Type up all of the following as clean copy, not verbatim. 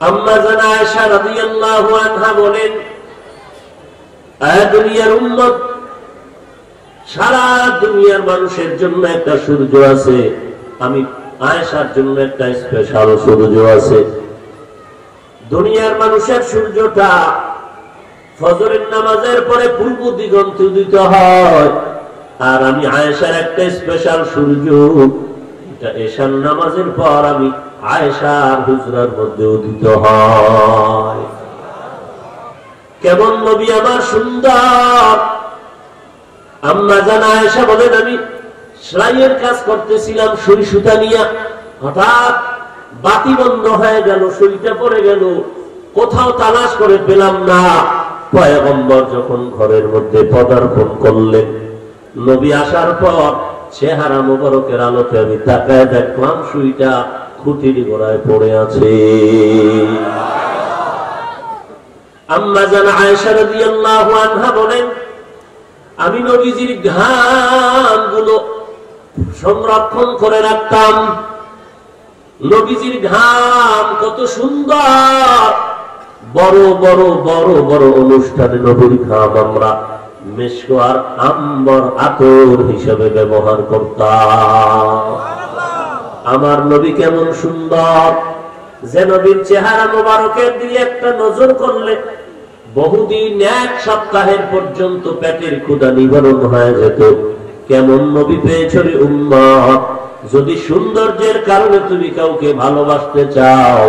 আম্মা জানা আয়েশা রাদিয়াল্লাহু আনহা বলেন, দুনিয়ার উম্মত, সারা দুনিয়ার মানুষের জন্য একটা সূর্য আছে, আমি আয়েশার জন্য একটা স্পেশাল সূর্য আছে। দুনিয়ার মানুষের সূর্যটা ফজরের নামাজের পরে পূর্ব দিগন্তে উদিত হয়, আর আমি আয়েশার একটা স্পেশাল সূর্য, এটা এশার নামাজের পর আমি আয়েশার হুজরার মধ্যে উদিত হয়। কেমন নবী আমার সুন্দর! আম্মা জানা আয়েশা বলেন, আমি সেলাইয়ের কাজ করতেছিলাম সুই সুতা নিয়ে, হঠাৎ বাতি বন্ধ হয়ে গেল, সুইটা পড়ে গেল, কোথাও তালাশ করে পেলাম না। পয়গম্বর যখন ঘরের মধ্যে পদার্পণ করলেন, নবী আসার পর চেহারা মোবারকের আলোতে আমি তাকায় দেখলাম সুইটা খুঁটির গোড়ায় পড়ে আছে। আম্মা জানা আয়েশা রাদিয়াল্লাহু আনহা বলেন, আমি নবীজির ঘামগুলো সংরক্ষণ করে রাখতাম। নবীজির ঘাম কত সুন্দর! বড় বড় বড় বড় অনুষ্ঠানে নবীর ঘাম আমরা মিশক আর আম্বর আতর হিসেবে ব্যবহার করতাম। আমার নবী কেমন সুন্দর! যে নবীর চেহারা মোবারকের দিকে একটা নজর করলে বহুদিন, এক সপ্তাহের পর্যন্ত পেটের ক্ষুধা নিবারণ হয়ে যেত। কেমন নবী পেয়েছ রে উম্মত! যদি সৌন্দর্যের কারণে তুমি কাউকে ভালোবাসতে চাও,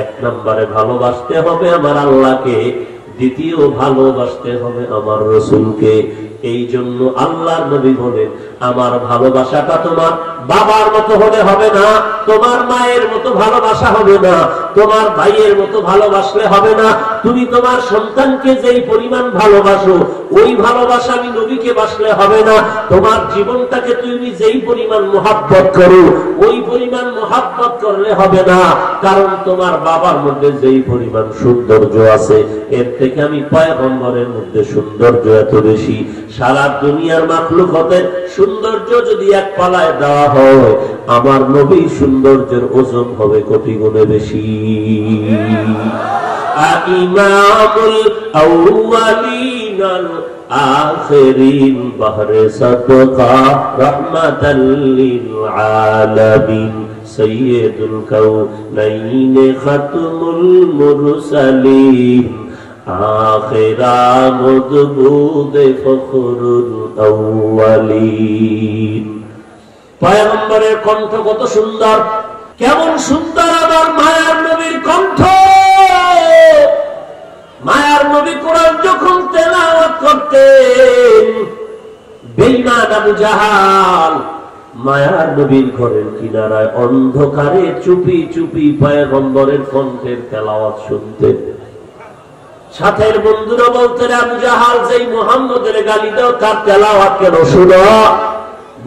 এক নম্বরে ভালোবাসতে হবে আমার আল্লাহকে, দ্বিতীয় ভালোবাসতে হবে আমার রাসূলকে। এই জন্য আল্লাহর নবী বলেন, আমার ভালোবাসাটা তোমার বাবার মতো হলে হবে না, তোমার মায়ের মতো ভালোবাসা হবে না, তোমার ভাইয়ের মতো ভালোবাসলে হবে না। তুমি তোমার সন্তানকে যেই পরিমাণ ভালোবাসো, ওই ভালোবাসা আমি নবীকে বাসলে হবে না। তোমার জীবনটাকে তুমি যেই পরিমাণ মোহাব্বত করো, ওই পরিমাণ মোহাব্বত করলে হবে না। কারণ তোমার বাবার মধ্যে যেই পরিমাণ সৌন্দর্য আছে, এর থেকে আমি পয়গম্বরের মধ্যে সৌন্দর্য এত বেশি। সারা দুনিয়ার মাখলুকাতের সৌন্দর্য যদি এক পালায় দেওয়া হয়, আমার নবীর সৌন্দর্যের ওজন হবে কোটি গুণে বেশি। ইমামুল আউয়ালিন আল আখিরিন বাহরে সাদকা রাহমাতাল লিল আলামিন সাইয়্যিদুল কাউনাইন খাতমুল মুরসালিন আখিরা মুদবুদ ফখরুল আউয়ালিন। পয়গম্বরের কণ্ঠ কত সুন্দর! কেমন সুন্দর আমার মায়ার নবীর কণ্ঠ! মায়ার নবী কোরআন যখন তেলাওয়াত করতেন, বেঈমান আবু জাহাল মায়ার নবীর ঘরের কিনারায় অন্ধকারে চুপি চুপি পয়গম্বরের কণ্ঠের তেলাওয়াত শুনতেন। সাথের বন্ধুরা বলতেন, আবু জাহাল যেই মুহাম্মদের গালি দাও, তার তেলাওয়াত কেন শুনো?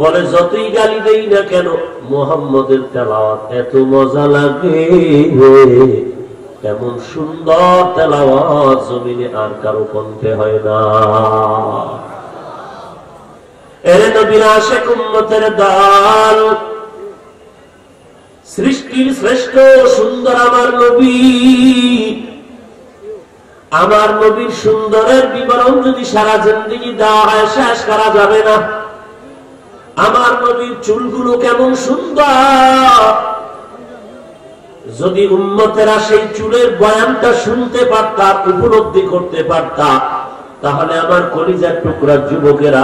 বলে, যতই গালি দেই না কেন, মুহাম্মদের তেলাওয়াত এত মজা লাগে, এমন সুন্দর তেলাওয়াত জমিনে আর কারো কণ্ঠে হয় না। এরে নবীর আশিক উম্মতের দল, সৃষ্টির শ্রেষ্ঠ সুন্দর আমার নবী। আমার নবীর সুন্দরের বিবরণ যদি সারা জিন্দেগি দেওয়া হয়, শেষ করা যাবে না। আমার নবীর চুলগুলো কেমন সুন্দর! যদি উম্মতেরা সেই চুলের বয়ানটা শুনতে পারতা, উপলব্ধি করতে পারতা, তাহলে আমার কলিজার টুকরা যুবকেরা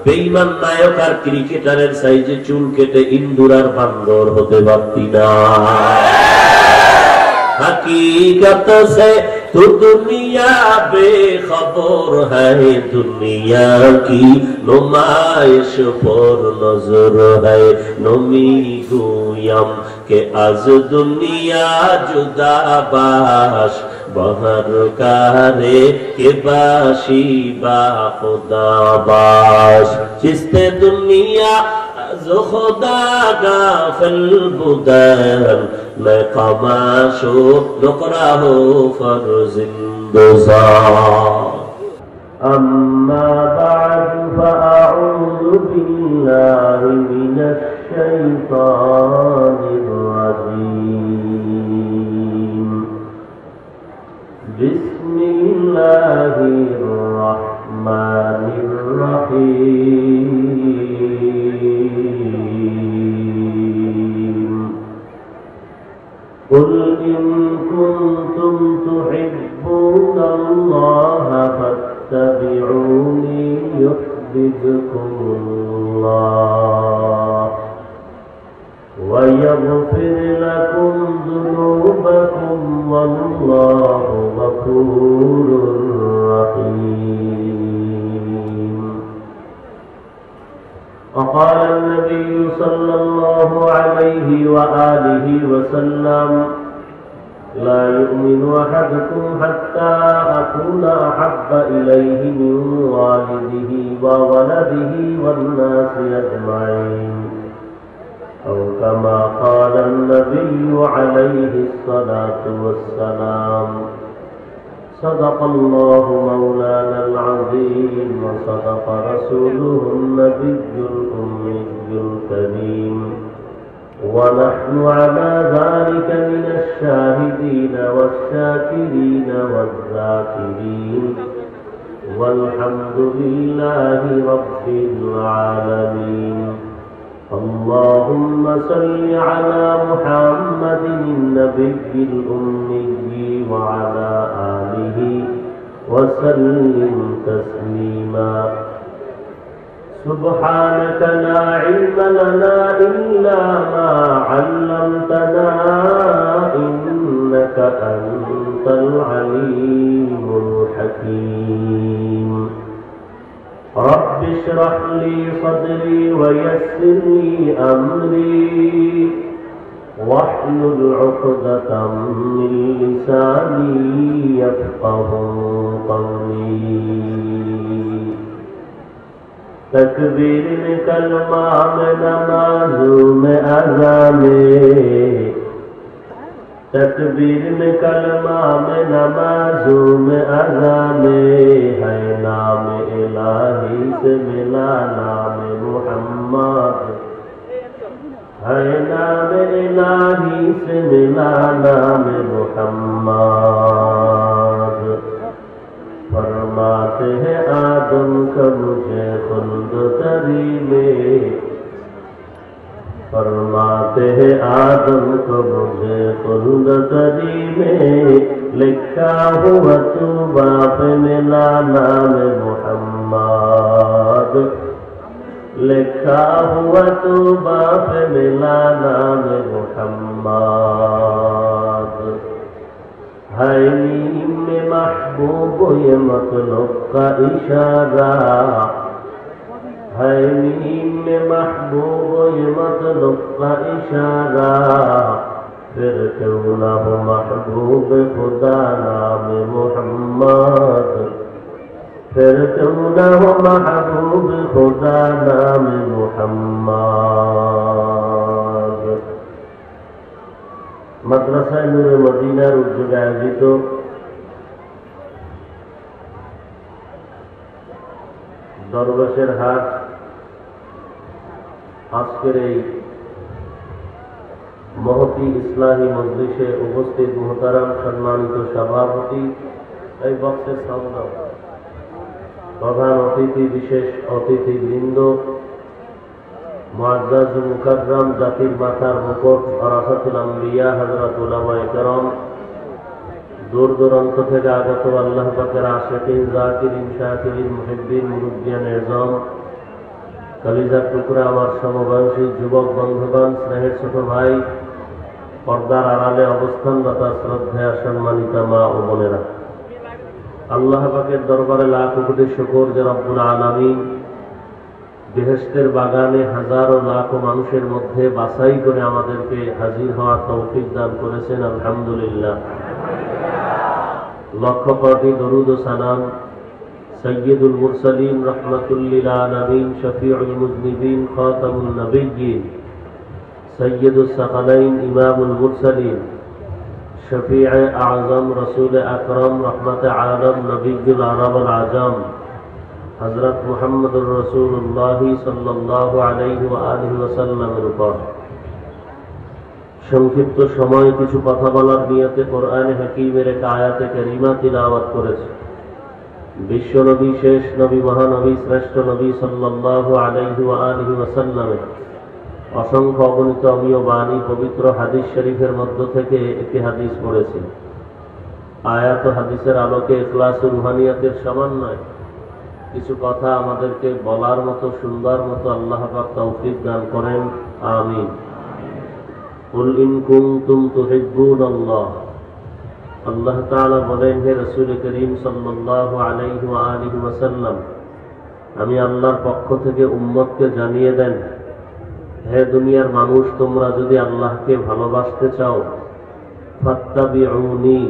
বেঈমান নায়ক আর ক্রিকেটারের সাইজে চুল কেটে ইন্দুর আর বান্দর হতে পারতি না। हकीकत से तो दुनिया बेखबर है, दुनिया की नुमाइश पर नजर है। नमी गुयम के आज दुनिया जुदा बाश, बहर कारे के बाशी बा खुदा बाश। चिस्ते दुनिया जो खुदा गाफिल बुदर, मैं कमाशो नुकरा हो फरजिंदोजा। अम्मा बाद फ़अऊज़ु बिल्लाहि मिनश शैतानिर रजीम। بسم الله الرحمن الرحيم قل إن كنتم تحبون الله فاتبعوني يحببكم الله ويغفر لكم ذنوبكم والله غفور رحيم. وقال النبي صلى الله عليه وآله وسلم لا يؤمن أحدكم حتى أكون أحب إليه من والده وولده والناس أجمعين أو كما قال النبي عليه الصلاة والسلام. صدق الله مولانا العظيم وصدق رسوله النبي الأمي الكريم ونحن على ذلك من الشاهدين والشاكرين والذاكرين والحمد لله رب العالمين. اللهم صل على محمد النبي الأمي وعلى آله وسلم تسليما. سبحانك لا علم لنا إلا ما علمتنا إنك أنت العليم الحكيم. رب اشرح لي صدري ويسر لي أمري واحلل عقدة من لساني يفقه قولي. تکبیر میں کلمہ میں نمازوں میں اذان میں، تکبیر میں کلمہ میں نمازوں میں اذان میں، ہے نام الہی سے ملا نام محمد، ہے نام الہی سے ملا نام محمد. فرماتے ہیں آدم کا مجھے خلد تری میں، فرماتے ہیں آدم کو مجھے خلد تری میں، لکھا ہوا تو باپ ملا نام محمد، لکھا ہوا تو باپ ملا نام محمد. ہے نیم میں محبوب یہ مطلب کا اشارہ، ہے نیم میں محبوب یہ مطلب کا اشارہ، پھر کیوں نہ ہو محبوب خدا نام محمد، پھر کیوں نہ ہو محبوب خدا نام محمد. মাদ্রাসা নূরে মদিনার উদ্যোগে আয়োজিত দরবেশের হাট আজকের এই মহতি ইসলামী মজলিসে উপস্থিত মুহতারাম সম্মানিত সভাপতি, এই বক্সের সামনে প্রধান অতিথি, বিশেষ অতিথিবৃন্দ, মুআজ্জাজ মুকাররম, জাতির মাথার মুকুট, ওয়ারাসাতুল আম্বিয়া, হযরত উলামায়ে কেরাম, দূর দূরান্ত থেকে আগত আল্লাহ পাকের আশিকিন, যাকিরিন, শাকিরিন, মুহিব্বিন, মুরব্বিয়ান এজম, কলিজার টুকরা আমার সমবয়সী যুবক বন্ধুগণ, স্নেহের ছোট ভাই, পর্দার আড়ালে অবস্থানরত শ্রদ্ধেয় সম্মানিত মা ও বোনেরা, আল্লাহ পাকের দরবারে লাখ কোটি শুকর যে রব্বুল আলামিন বেহেশতের বাগানে হাজারো লাখো মানুষের মধ্যে বাছাই করে আমাদেরকে হাজির হওয়ার তৌফিক দান করেছেন। আলহামদুলিল্লাহ। লক্ষ কোটি দরুদ ও সালাম সৈয়দুল মুরসালিন, রহমাতুল লিল আলামিন, শফিউল মুযনিবিন, খাতামুন নবিয়্যিন, সৈয়দুস সাকালাইন, ইমামুল মুরসালিন, শফিয়ে আযম, রাসূল আকরাম, রহমতে আলম, নবিয়্যুল আরব ওয়াল আজম, হযরত মুহাম্মদুর রাসূলুল্লাহ সাল্লাল্লাহু আলাইহি ওয়া আলিহি ওয়াসাল্লামের উপর সংক্ষিপ্ত সময়ে কিছু কথা বলার নিয়তে কোরআন হাকিমের এক আয়াতে কারিমা তিলাওয়াত করেছে। বিশ্ব নবী, শেষ নবী, মহানবী, শ্রেষ্ঠ নবী সাল্লাল্লাহু আলাইহি ওয়া আলিহি ওয়াসাল্লামের অসংখ্য অগণিত অমীয় বাণী পবিত্র হাদিস শরীফের মধ্য থেকে একটি হাদিস পড়েছি। আয়াত ও হাদিসের আলোকে ইখলাসুল রুহানিয়াতের সমন্বয় কিছু কথা আমাদেরকে বলার মতো, শুনবার মতো আল্লাহ পাক তৌফিক দান করেন, আমিন। কুল ইন কুনতুম তুহিব্বুনাল্লাহ, আল্লাহ তাআলা বলেন, হে রাসূল করিম সাল্লাল্লাহু আলাইহি ওয়া আলিহি ওয়াসাল্লাম, আমি আল্লাহর পক্ষ থেকে উম্মতকে জানিয়ে দেন, হে দুনিয়ার মানুষ, তোমরা যদি আল্লাহকে ভালোবাসতে চাও, ফাত্তাবিউনি,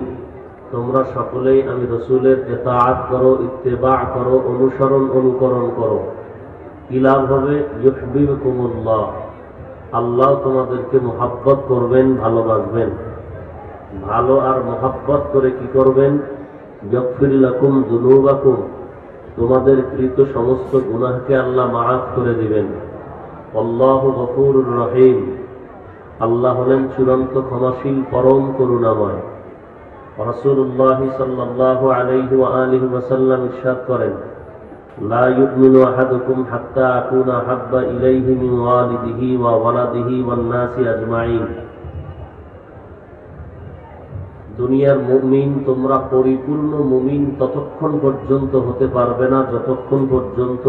তোমরা সকলেই আমি রাসূলের ইতাআত করো, ইত্তেবা করো, অনুসরণ অনুকরণ করো। কি লাভ হবে? ইউহিব্বুকুমুল্লাহ, আল্লাহ তোমাদেরকে মুহাব্বত করবেন, ভালোবাসবেন। ভালো আর মুহাব্বত করে কি করবেন? ইয়াগফির লাকুম যুনুবাকুম, তোমাদের কৃত সমস্ত গুনাহকে আল্লাহ মাফ করে দিবেন। আল্লাহু গফুরুর রহিম, আল্লাহ হলেন চূড়ান্ত ক্ষমাশীল, পরম করুণাময়। রাসূলুল্লাহ সাল্লাল্লাহু আলাইহি ওয়া আলিহি ওয়াসাল্লাম ইরশাদ করেন, লা ইউমিনু আহাদুকুম হাত্তা আকুনা হাব্বা ইলাইহি মিন ওয়ালিদিহি ওয়া ওয়ালাদিহি ওয়ান নাসি আজমাইন। দুনিয়ার মুমিন, তোমরা পরিপূর্ণ মুমিন ততক্ষণ পর্যন্ত হতে পারবে না যতক্ষণ পর্যন্ত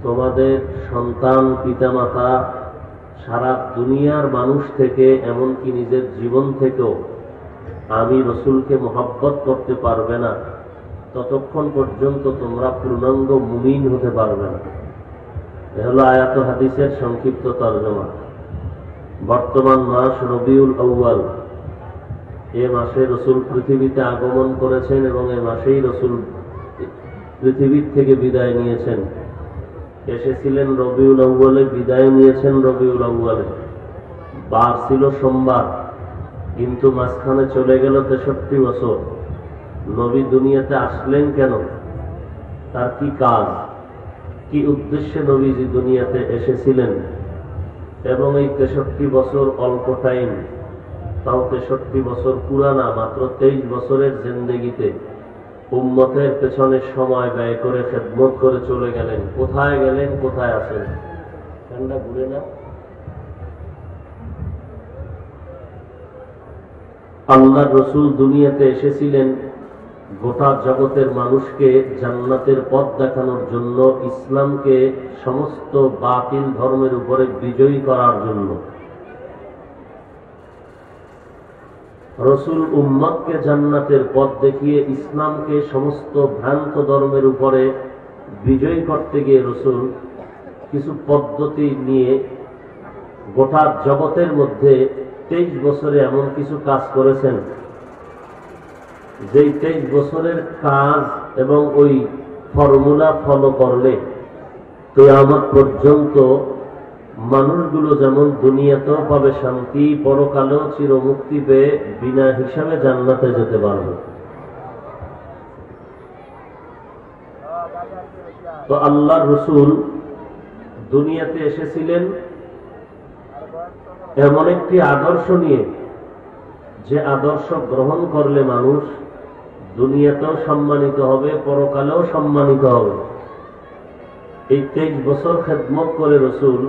তোমাদের সন্তান, পিতামাতা, সারা দুনিয়ার মানুষ থেকে, এমনকি নিজের জীবন থেকেও আমি রাসূলকে মুহাব্বত করতে পারবে না, ততক্ষণ পর্যন্ত তোমরা পূর্ণাঙ্গ মুমিন হতে পারবে না। এ হলো আয়াত ও হাদিসের সংক্ষিপ্ত তরজমা। বর্তমান মাস রবিউল আউয়াল, এ মাসে রাসূল পৃথিবীতে আগমন করেছেন এবং এ মাসেই রাসূল পৃথিবীর থেকে বিদায় নিয়েছেন। এসেছিলেন রবিউল আউয়ালে, বিদায় নিয়েছেন রবিউল আউয়ালে। বার ছিল সোমবার, কিন্তু মাঝখানে চলে গেল 63 বছর। নবী দুনিয়াতে আসলেন কেন? তার কি কাজ, কি উদ্দেশ্যে নবীজি দুনিয়াতে এসেছিলেন? এবং এই 63 বছর অল্প টাইম, তাও 63 বছর পুরানা, মাত্র 23 বছরের জিন্দেগিতে উম্মতের পেছনে সময় ব্যয় করে খেদমত করে চলে গেলেন। কোথায় গেলেন, কোথায় আসেন? ঠান্ডা ঘুরে না। আল্লাহর রাসূল দুনিয়াতে এসেছিলেন গোটা জগতের মানুষকে জান্নাতের পথ দেখানোর জন্য, ইসলামকে সমস্ত বাতিল ধর্মের উপরে বিজয়ী করার জন্য। রাসূল উম্মতকে জান্নাতের পথ দেখিয়ে ইসলামকে সমস্ত ভ্রান্ত ধর্মের উপরে বিজয়ী করতে গিয়ে রাসূল কিছু পদ্ধতি নিয়ে গোটা জগতের মধ্যে 23 বছরে এমন কিছু কাজ করেছেন, যেই 23 বছরের কাজ এবং ওই ফর্মুলা ফলো করলে কিয়ামত পর্যন্ত মানুষগুলো যেমন দুনিয়াতেও পাবে শান্তি, পরকালেও চিরমুক্তি পেয়ে বিনা হিসাবে জান্নাতে যেতে পারবে। তো আল্লাহর রাসূল দুনিয়াতে এসেছিলেন এমন একটি আদর্শ নিয়ে, যে আদর্শ গ্রহণ করলে মানুষ দুনিয়াতেও সম্মানিত হবে, পরকালেও সম্মানিত হবে। এই 23 বছর খেদমত করে রাসূল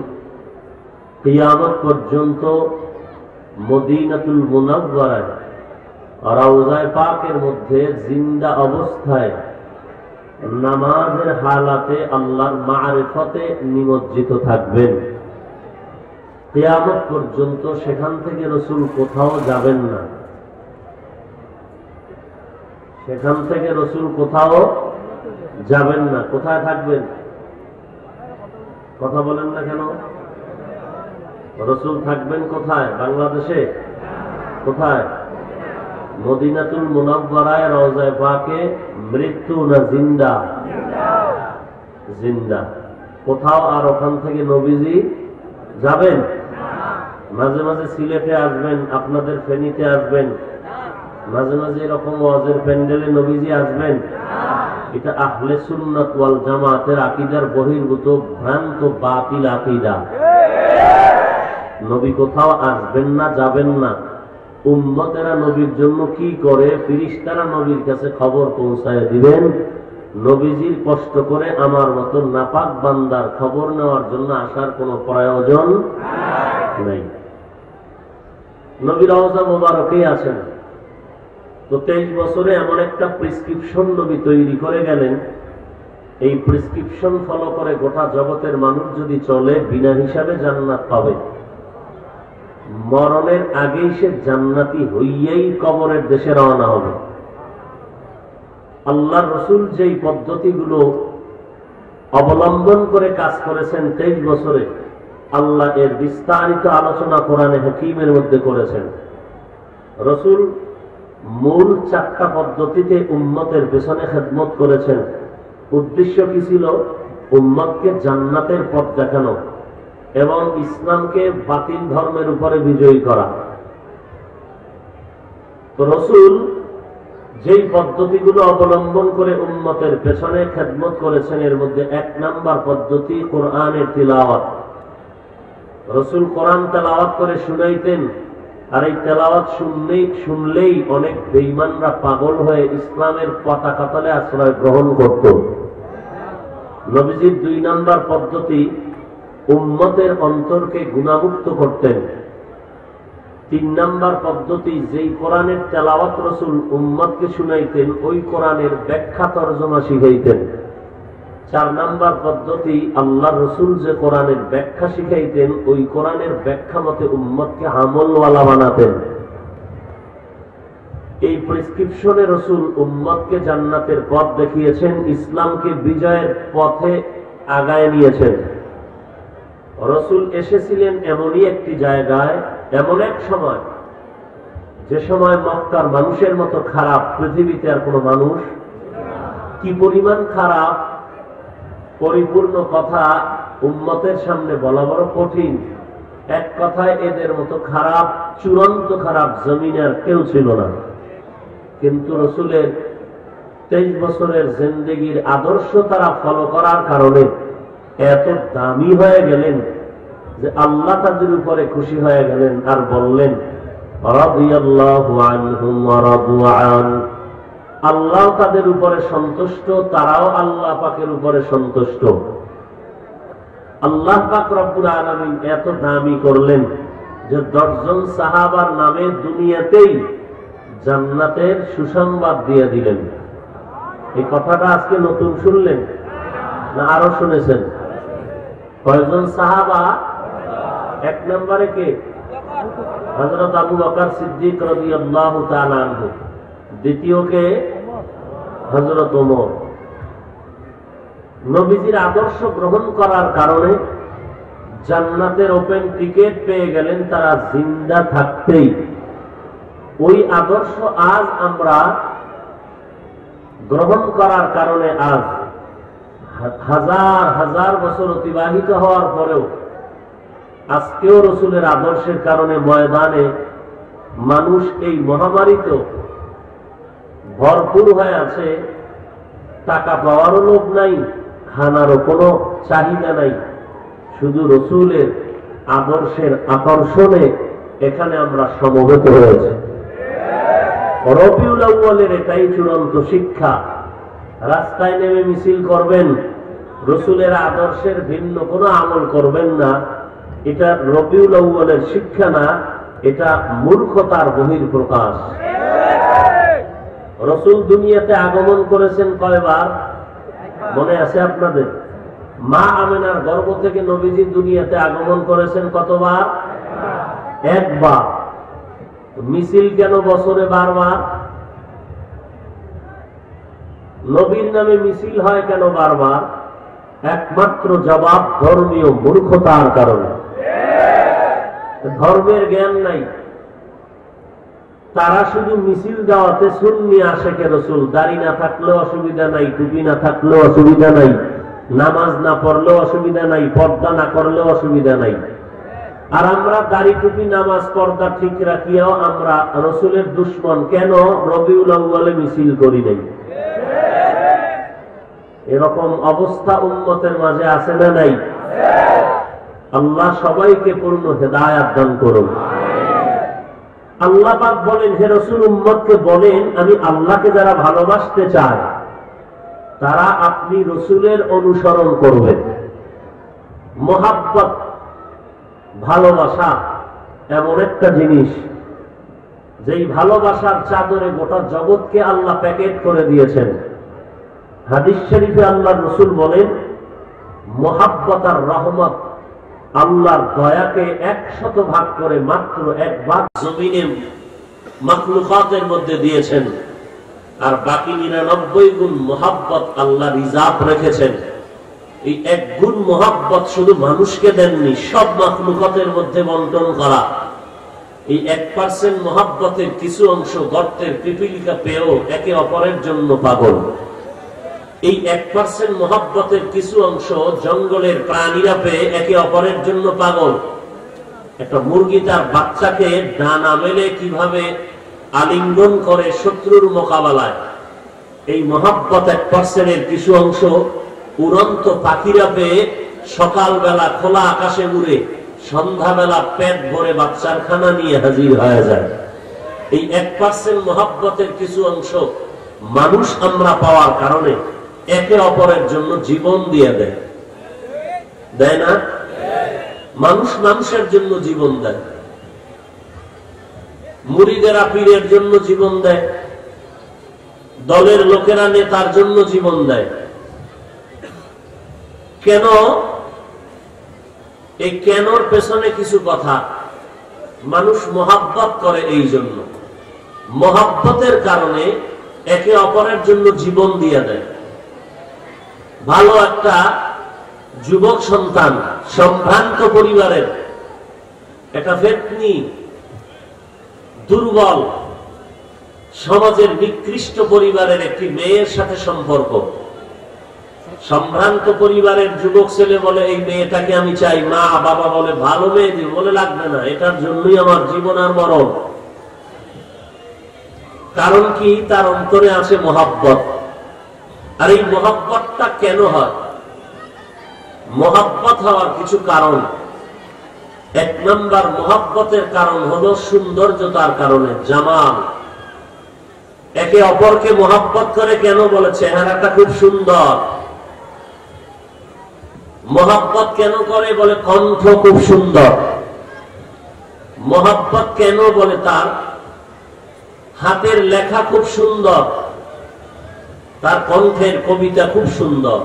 কিয়ামত পর্যন্ত মদিনাতুল মুনাওয়ারায় রওজায়ে পাকের মধ্যে জিন্দা অবস্থায় নামাজের হালাতে আল্লাহর মারিফতে নিমজ্জিত থাকবেন। কিয়ামত পর্যন্ত সেখান থেকে রাসূল কোথাও যাবেন না, সেখান থেকে রাসূল কোথাও যাবেন না। কোথায় থাকবেন? কথা বলেন না কেন? রাসূল থাকবেন কোথায়? বাংলাদেশে? কোথায়? মদিনাতুল মুনাওয়ারায় রওজায়ে পাকে। মৃত্যু না জিন্দা? জিন্দা। কোথাও আর ওখান থেকে নবীজি যাবেন? মাঝে মাঝে সিলেটে আসবেন, আপনাদের ফেনীতে আসবেন, মাঝে মাঝে এরকম ওয়াজের প্যান্ডেলে নবীজি আসবেন। এটা আহলে সুন্নাত ওয়াল জামাতের আকীদার বহির্ভূত ভ্রান্ত বাতিল আকীদা। নবী কোথাও আসবেন না, যাবেন না, উম্মতেরা নবীর জন্য কি করে ফেরেশতারা নবীর কাছে খবর পৌঁছায় দিবেন। নবীজির কষ্ট করে আমার মতো নাপাক বান্দার খবর নেওয়ার জন্য আসার কোনো প্রয়োজন নাই। নবী রওজা মোবারকেই আছেন। তো 23 বছরে এমন একটা প্রেসক্রিপশন নবী তৈরি করে গেলেন, এই প্রেসক্রিপশন ফলো করে গোটা জগতের মানুষ যদি চলে বিনা হিসাবে জান্নাত পাবে। মরণের আগেই সে জান্নাতি হইয়াই কবরের দেশে রওনা হবে। আল্লাহর রাসূল যেই পদ্ধতিগুলো অবলম্বন করে কাজ করেছেন 23 বছরে, আল্লাহ এর বিস্তারিত আলোচনা কোরআনে হাকীমের মধ্যে করেছেন। রাসূল মূল 4টা পদ্ধতিতে উম্মতের পেছনে খেদমত করেছেন। উদ্দেশ্য কি ছিল? উম্মতকে জান্নাতের পথ দেখানো এবং ইসলামকে বাতিল ধর্মের উপরে বিজয়ী করা। তো রাসূল যেই পদ্ধতিগুলো অবলম্বন করে উম্মতের পেছনে খেদমত করেছেন, এর মধ্যে 1 নাম্বার পদ্ধতি কোরআনের তিলাওয়াত। রাসূল কোরআন তেলাওয়াত করে শুনাইতেন, আর এই তেলাওয়াত শুনলেই অনেক বেঈমানরা পাগল হয়ে ইসলামের পতাকা তলে আশ্রয় গ্রহণ করত। নবীজির 2 নাম্বার পদ্ধতি উম্মতের অন্তরকে গুনাহমুক্ত করতেন। 3 নাম্বার পদ্ধতি যেই কোরআনের তেলাওয়াত রাসূল উম্মতকে শুনাইতেন, ওই কোরআনের ব্যাখ্যা তরজমা শিখাইতেন। 4 নাম্বার পদ্ধতি আল্লাহর রাসূল যে কোরআনের ব্যাখ্যা শিখাইতেন, ওই কোরআনের ব্যাখ্যা মতে উম্মতকে আমলওয়ালা বানাতেন। এই প্রেসক্রিপশনে রাসূল উম্মতকে জান্নাতের পথ দেখিয়েছেন, ইসলামকে বিজয়ের পথে আগায় নিয়েছেন। রাসূল এসেছিলেন এমনই একটি জায়গায়, এমন এক সময়, যে সময় মক্কার মানুষের মতো খারাপ পৃথিবীতে আর কোনো মানুষ। কি পরিমাণ খারাপ, পরিপূর্ণ কথা উম্মতের সামনে বলা বড় কঠিন। এক কথায় এদের মতো খারাপ, চূড়ান্ত খারাপ জমিনে আর কেউ ছিল না। কিন্তু রাসূলের 23 বছরের জিন্দেগীর আদর্শ তারা ফলো করার কারণে এত দামি হয়ে গেলেন যে আল্লাহ তাদের উপরে খুশি হয়ে গেলেন আর বললেন, রাদিয়াল্লাহু আনহুম ওয়া রাদু আন। আল্লাহ তাদের উপরে সন্তুষ্ট, তারাও আল্লাহ পাকের উপরে সন্তুষ্ট। আল্লাহ পাক রব্বুল আলামিন এত দামি করলেন যে 10 জন সাহাবার নামে দুনিয়াতেই জান্নাতের সুসংবাদ দিয়ে দিলেন। এই কথাটা আজকে নতুন শুনলেন না আরো শুনেছেন? কয়জন সাহাবা? 1 নম্বরে কে? হযরত আবু বকর সিদ্দিক রাদিয়াল্লাহু তাআলা আনহু। দ্বিতীয় কে? হযরত ওমর। নবীজির আদর্শ গ্রহণ করার কারণে জান্নাতের ওপেন টিকেট পেয়ে গেলেন তারা জিন্দা থাকতেই। ওই আদর্শ আজ আমরা গ্রহণ করার কারণে আজ হাজার হাজার বছর অতিবাহিত হওয়ার পরেও আজকেও রাসূলের আদর্শের কারণে ময়দানে মানুষ এই মহামারীতে ভরপুর হয়ে আছে। টাকা পাওয়ারও লোভ নাই, খানারও কোনো চাহিদা নাই, শুধু রাসূলের আদর্শের আকর্ষণে এখানে আমরা সমবেত হয়েছি। রবিউল আউয়ালের এটাই চূড়ান্ত শিক্ষা। রাস্তায় নেমে মিছিল করবেন, রাসূলের আদর্শের ভিন্ন কোনো আমল করবেন না, এটা রবিউল আউয়ালের শিক্ষা না, এটা মূর্খতার বহিঃপ্রকাশ। রাসূল দুনিয়াতে আগমন করেছেন কয়বার মনে আছে আপনাদের? মা আমেনার গর্ভ থেকে নবীজি দুনিয়াতে আগমন করেছেন কতবার? 1 বার। মিছিল কেন বছরে বারবার? নবীর নামে মিছিল হয় কেন বারবার? একমাত্র জবাব ধর্মীয় মূর্খতার কারণে। ধর্মের জ্ঞান নাই, তারা শুধু মিছিল দেওয়াতে সুন্নি আশেকে রাসূল, দাড়ি না থাকলেও অসুবিধা নাই, টুপি না থাকলেও অসুবিধা নাই, নামাজ না পড়লেও অসুবিধা নাই, পর্দা না করলেও অসুবিধা নাই। আর আমরা দাড়ি টুপি নামাজ পর্দা ঠিক রাখিয়াও আমরা রাসূলের দুশমন। কেন? রবিউল আউয়ালে মিছিল করি নাই। এরকম অবস্থা উম্মতের মাঝে আছে না নাই? আল্লাহ সবাইকে পূর্ণ হেদায়াত দান করুন। আল্লাহ পাক বলেন, হে রাসূল উম্মতকে বলেন, আমি আল্লাহকে যারা ভালোবাসতে চায় তারা আপনি রাসূলের অনুসরণ করবেন। মহাব্বত, ভালোবাসা এমন একটা জিনিস যেই ভালোবাসার চাদরে গোটা জগৎকে আল্লাহ প্যাকেট করে দিয়েছেন। হাদিস শরীফে আল্লাহর রাসূল বলেন, মহাব্বত আর রহমত আল্লাহর দয়াকে 100 ভাগ করে মাত্র 1 ভাগ জমিনে মাখলুকাতের মধ্যে দিয়েছেন, আর বাকি 99 গুণ মহাব্বত আল্লাহ রিজার্ভ রেখেছেন। এই 1 গুণ মহাব্বত শুধু মানুষকে দেননি, সব মাখলুকাতের মধ্যে বন্টন করা। এই 1% মহাব্বতের কিছু অংশ গর্তের পিপিলিকা পেয়েও একে অপরের জন্য পাগল। এই 1% মহাব্বতের কিছু অংশ জঙ্গলের প্রাণীরা পেয়ে একে অপরের জন্য পাগল। একটা মুরগি তার বাচ্চাকে ডানা মেলে কিভাবে আলিঙ্গন করে শত্রুর মোকাবেলায়, এই মহাব্বত 1%-এর কিছু অংশ উড়ন্ত পাখিরা পেয়ে সকালবেলা খোলা আকাশে উড়ে সন্ধ্যাবেলা পেট ভরে বাচ্চার খানা নিয়ে হাজির হয়ে যায়। এই 1% মহাব্বতের কিছু অংশ মানুষ আমরা পাওয়ার কারণে একে অপরের জন্য জীবন দিয়ে দেয়, দেয় না? মানুষ মানুষের জন্য জীবন দেয়, মুরিদেরা পীরের জন্য জীবন দেয়, দলের লোকেরা নেতার জন্য জীবন দেয়। কেন? এই কেনর পেছনে কিছু কথা। মানুষ মহাব্বত করে এই জন্য, মহাব্বতের কারণে একে অপরের জন্য জীবন দিয়ে দেয়। ভালো একটা যুবক সন্তান সম্ভ্রান্ত পরিবারের, একটা ফেতনি দুর্বল সমাজের নিকৃষ্ট পরিবারের একটি মেয়ের সাথে সম্পর্ক। সম্ভ্রান্ত পরিবারের যুবক ছেলে বলে, এই মেয়েটাকে আমি চাই। মা বাবা বলে, ভালো মেয়ে দিন। বলে, লাগবে না, এটার জন্যই আমার জীবন আর মরণ। কারণ কি? তার অন্তরে আছে মহাব্বত। আর এই মহাব্বতটা কেন হয়? মহাব্বত হওয়ার কিছু কারণ। 1 নম্বর মহাব্বতের কারণ হলো সৌন্দর্যতার কারণে, জামাল। একে অপরকে মহাব্বত করে কেন? বলে চেহারাটা খুব সুন্দর। মহাব্বত কেন করে? বলে কণ্ঠ খুব সুন্দর। মহাব্বত কেন? বলে তার হাতের লেখা খুব সুন্দর, তার কণ্ঠের কবিতা খুব সুন্দর।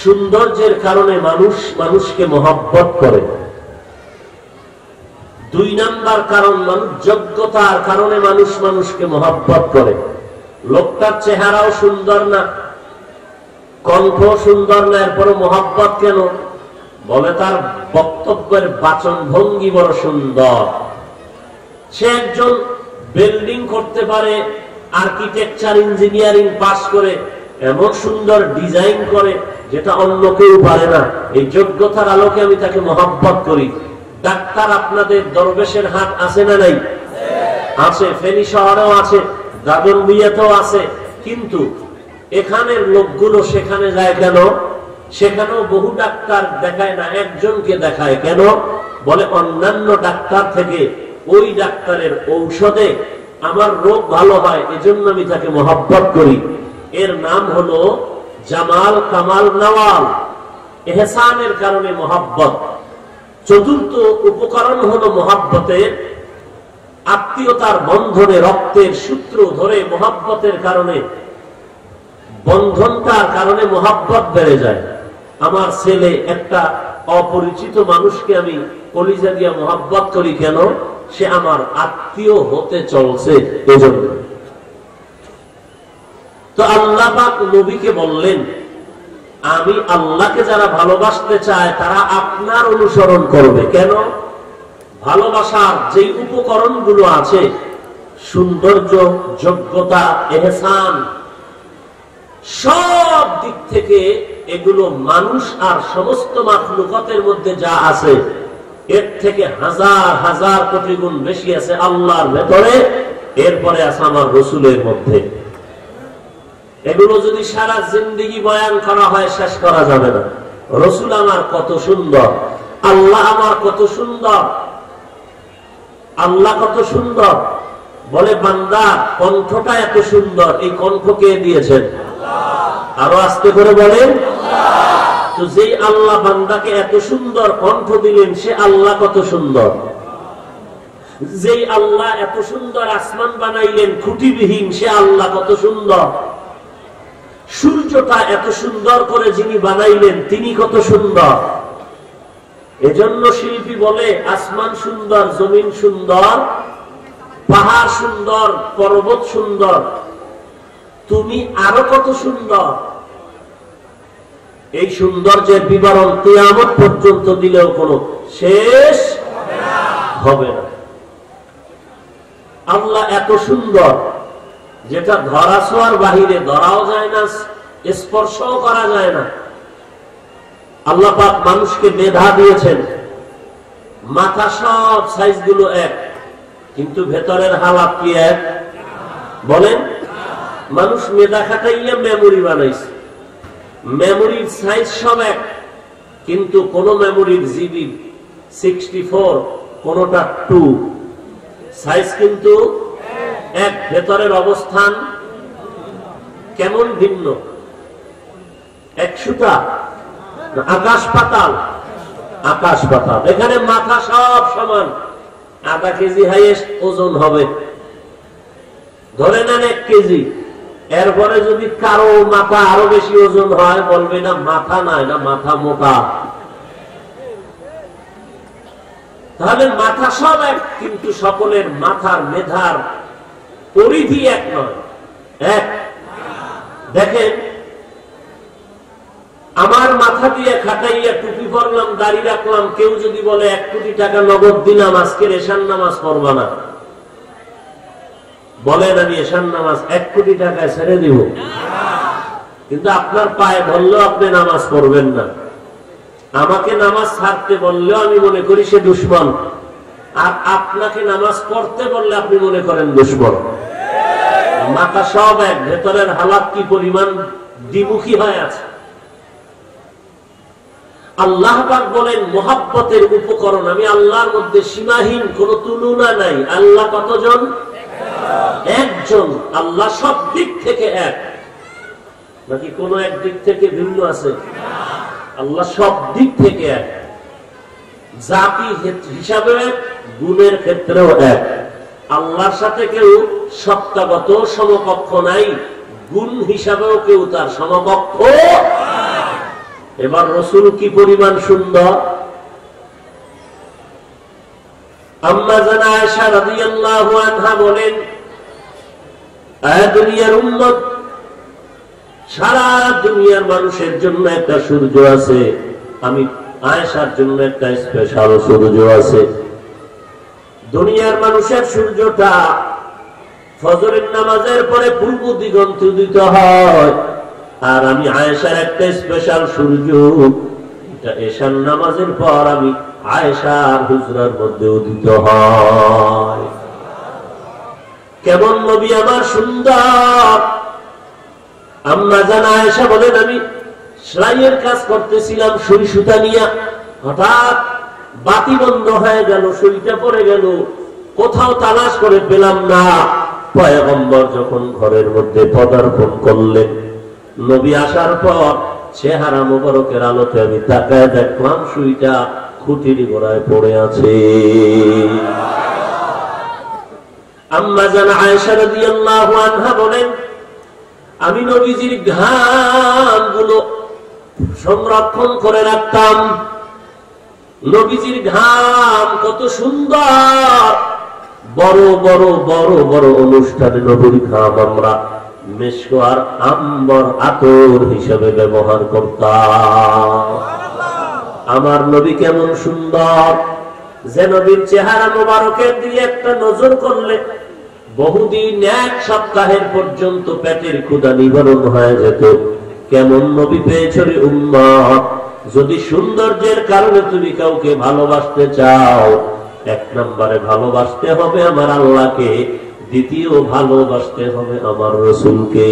সৌন্দর্যের কারণে মানুষ মানুষকে মহব্বত করে। 2 নাম্বার কারণ, মানুষ যোগ্যতার কারণে মানুষ মানুষকে মহব্বত করে। লোকটার চেহারাও সুন্দর না, কণ্ঠ সুন্দর না, এরপরে মহব্বত কেন? বলে তার বক্তব্যের বাচন ভঙ্গি বড় সুন্দর। সে একজন বিল্ডিং করতে পারে, আর্কিটেকচার ইঞ্জিনিয়ারিং পাস করে এমন সুন্দর ডিজাইন করে যেটা অন্য কেউ পারে না। এই যোগ্যতার আলোকে আমি তাকে মহব্বত করি। ডাক্তার আপনাদের দরবেশের হাট আছে না নাই? আছে, ফেনী শহরেও আছে, দাগনভূঞাতেও আছে। কিন্তু এখানের লোকগুলো সেখানে যায় কেন? সেখানেও বহু ডাক্তার দেখায় না, একজনকে দেখায়। কেন? বলে অন্যান্য ডাক্তার থেকে ওই ডাক্তারের ঔষধে আমার রোগ ভালো হয়, এজন্য আমি তাকে মহব্বত করি। এর নাম হলো জামাল, কামাল, নওয়াল, এহসানের কারণে মহব্বত। চতুর্থ উপকরণ হলো মহব্বতের আত্মীয়তার বন্ধনে, রক্তের সূত্র ধরে মহব্বতের কারণে, বন্ধনটার কারণে মহব্বত বেড়ে যায়। আমার ছেলে একটা অপরিচিত মানুষকে আমি কলিজা দিয়া মহব্বত করি কেন? সে আমার আত্মীয় হতে চলছে, এজন্য। তো আল্লাহ পাক নবীকে বললেন, আমি আল্লাহকে যারা ভালোবাসতে চায় তারা আপনার অনুসরণ করবে। কেন? ভালোবাসার যে উপকরণগুলো আছে, সৌন্দর্য, যোগ্যতা, এহসান, সব দিক থেকে এগুলো মানুষ আর সমস্ত মাখলুকাতের মধ্যে যা আছে এর থেকে হাজার হাজার কোটি গুণ বেশি আছে আল্লাহর ভেতরে, এরপরে আছে আমার রসুলের মধ্যে। এগুলো যদি সারা জিন্দেগি বয়ান করা হয় শেষ করা যাবে না। রসুল আমার কত সুন্দর, আল্লাহ আমার কত সুন্দর, আল্লাহ কত সুন্দর। বলে বান্দা কণ্ঠটা এত সুন্দর, এই কণ্ঠ কে দিয়েছেন? আরো আস্তে করে বলেন। তো যেই আল্লাহ বান্দাকে এত সুন্দর কণ্ঠ দিলেন, সে আল্লাহ কত সুন্দর। যেই আল্লাহ এত সুন্দর আসমান বানাইলেন খুঁটিবিহীন, সে আল্লাহ কত সুন্দর। সূর্যটা এত সুন্দর করে যিনি বানাইলেন, তিনি কত সুন্দর। এজন্য শিল্পী বলে আসমান সুন্দর, জমিন সুন্দর, পাহাড় সুন্দর, পর্বত সুন্দর, তুমি আরো কত সুন্দর। এই সৌন্দর্যের বিবরণ কিয়ামত পর্যন্ত দিলেও কোনো শেষ হবে না। আল্লাহ এত সুন্দর, যেটা ধরা ছোঁয়ার বাহিরে, ধরাও যায় না, স্পর্শও করা যায় না। আল্লাহ পাক মানুষকে মেধা দিয়েছেন, মাথা সব সাইজ গুলো এক, কিন্তু ভেতরের হালাত কি এক? বলেন। মানুষ মেধা খাটাইয়া মেমোরি বানাইছে, মেমোরির সাইজ সব এক, কিন্তু কোন মেমোরির জিবি 64, কোনটা 2, সাইজ কিন্তু এক, ভেতরের অবস্থান কেমন ভিন্ন। 100টা আকাশ পাতাল, আকাশ পাতাল। এখানে মাথা সব সমান, আধা কেজি হাইয়েস্ট ওজন হবে, ধরে নেন 1 কেজি। এরপরে যদি কারো মাথা আরো বেশি ওজন হয়, বলবে না মাথা নাই, না মাথা মোটা। তাহলে মাথা সব এক, কিন্তু সকলের মাথার মেধার পরিধি এক নয়, এক। দেখেন, আমার মাথা দিয়ে খাটাইয়া টুপি পরলাম, দাড়ি রাখলাম, কেউ যদি বলে 1 কোটি টাকা নগদ দিলাম, আজকে এশার নামাজ পড়বা না, বলেন আমি এশার নামাজ 1 কোটি টাকায় ছেড়ে দিব, কিন্তু আপনার পায়ে ধরলেও আপনি নামাজ পড়বেন না। আমাকে নামাজ ছাড়তে বললেও আমি মনে করি সে দুশমন, আর আপনাকে নামাজ পড়তে বললে আপনি মনে করেন দুশমন। মাথা সব এক, ভেতরের হালাত কি পরিমাণ দ্বিমুখী হয়ে আছে। আল্লাহ পাক বলেন মোহাব্বতের উপকরণ আমি আল্লাহর মধ্যে সীমাহীন, কোন তুলনা নাই। আল্লাহ কতজন? একজন। আল্লাহ সব দিক থেকে এক, নাকি কোন এক দিক থেকে ভিন্ন আছে? আল্লাহ সব দিক থেকে এক, জাতি হিসাবে এক, গুণের ক্ষেত্রেও এক। আল্লাহর সাথে কেউ সত্তাগত সমকক্ষ নাই, গুণ হিসাবেও কেউ তার সমকক্ষ। এবার রাসূল কি পরিমাণ সুন্দর। আম্মা জান আয়েশা রাদিয়াল্লাহু আনহা বলেন, আয় দুনিয়ার উম্মত, সারা দুনিয়ার মানুষের জন্য একটা সূর্য আছে, আমি আয়েশার জন্য একটা স্পেশাল সূর্য আছে। দুনিয়ার মানুষের সূর্যটা ফজরের নামাজের পরে পূর্ব দিগন্তে উদিত হয়, আর আমি আয়েশার একটা স্পেশাল সূর্য, এটা এশার নামাজের পর আমি আয়েশার হুজরার মধ্যে উদিত হয়। কেমন নবী আমার সুন্দর। আম্মা জান আয়েশা বলেন, আমি সেলাইয়ের কাজ করতেছিলাম সুই সুতা নিয়ে, হঠাৎ বাতি বন্ধ হয়ে গেল, সুইটা পড়ে গেল, কোথাও তালাশ করে পেলাম না। পয়গম্বর যখন ঘরের মধ্যে পদার্পণ করলেন, নবী আসার পর চেহারা মোবারকের আলোতে আমি তাকায় দেখলাম সুইটা খুঁটির গোড়ায় পড়ে আছে। আম্মা জান আয়েশা রাদিয়াল্লাহু আনহা বলেন, আমি নবীজির ঘামগুলো সংরক্ষণ করে রাখতাম। নবীজির ঘাম কত সুন্দর, বড় বড় বড় বড় অনুষ্ঠানে নবীর ঘাম আমরা মেশক আর আম্বর আতর হিসেবে ব্যবহার করতাম। আমার নবী কেমন সুন্দর, যে নবীর চেহারা মোবারকের দিকে একটা নজর করলে বহুদিন, 1 সপ্তাহের পর্যন্ত পেটের ক্ষুধা নিবারণ হয়ে যেত। কেমন নবী পেয়েছ রে উম্মত। যদি সৌন্দর্যের কারণে তুমি কাউকে ভালোবাসতে চাও, 1 নম্বরে ভালোবাসতে হবে আমার আল্লাহকে, দ্বিতীয় ভালোবাসতে হবে আমার রাসূলকে।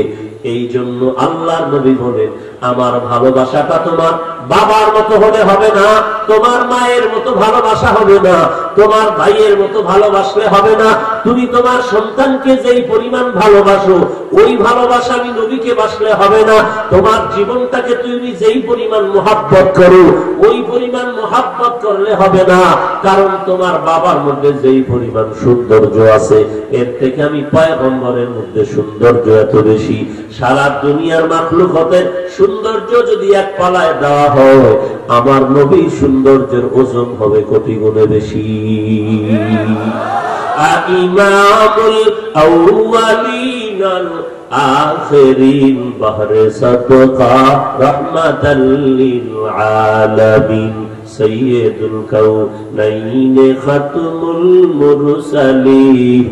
এই জন্য আল্লাহর নবী বলেন, আমার ভালোবাসাটা তোমার বাবার মতো হলে হবে না, তোমার মায়ের মতো ভালোবাসা হবে না, তোমার ভাইয়ের মতো ভালোবাসলে হবে না। তুমি তোমার সন্তানকে যেই পরিমাণ ভালোবাসো ওই ভালোবাসা আমি নবীকে বাসলে হবে না। তোমার জীবনটাকে তুমি যেই পরিমাণ মোহাব্বত করো ওই পরিমাণ মোহাব্বত করলে হবে না। কারণ তোমার বাবার মধ্যে যেই পরিমাণ সৌন্দর্য আছে এর থেকে আমি পয়গম্বরের মধ্যে সৌন্দর্য এত বেশি। সারা দুনিয়ার মাখলুকাতের সৌন্দর্য যদি এক পালায় দেওয়া হয় আমার নবীর সৌন্দর্যের ওজন হবে কোটি গুণে বেশি। ইমামুল আউয়ালিন আল আখিরিন বাহরে সাদকা রাহমাতাল লিল আলামিন সাইয়্যিদুল কাউনাইন খাতমুল মুরসালিন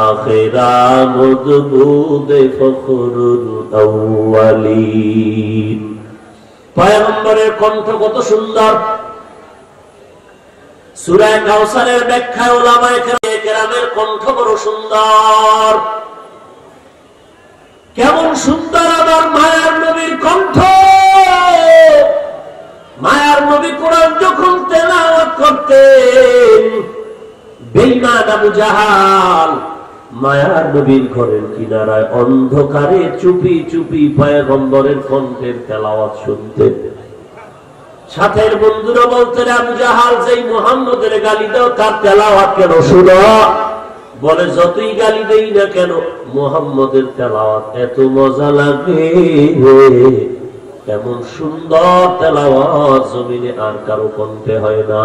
আখিরা মুদবুদ ফখরুল আউয়ালিন। পয়গম্বরের কণ্ঠ কত সুন্দর। সূরা কাউসারের ব্যাখ্যায় উলামায়ে কেরামের কণ্ঠ বড় সুন্দর। কেমন সুন্দর আমার মায়ার নবীর কণ্ঠ। মায়ার নবী কোরআন যখন তেলাওয়াত করতেন বেঈমান আবু জাহাল মায়ার নবীর ঘরের কিনারায় অন্ধকারে চুপি চুপি পয়গম্বরের কণ্ঠের তেলাওয়াত শুনতেন। সাথের বন্ধুরা বলতেন আবু জাহাল যেই মুহাম্মদের গালি দাও তার তেলাওয়াত কেন শুনো? বলে যতই গালি দেই না কেন মুহাম্মদের তেলাওয়াত এত মজা লাগে, এমন সুন্দর তেলাওয়াত জমিনে আর কারো কণ্ঠে হয় না।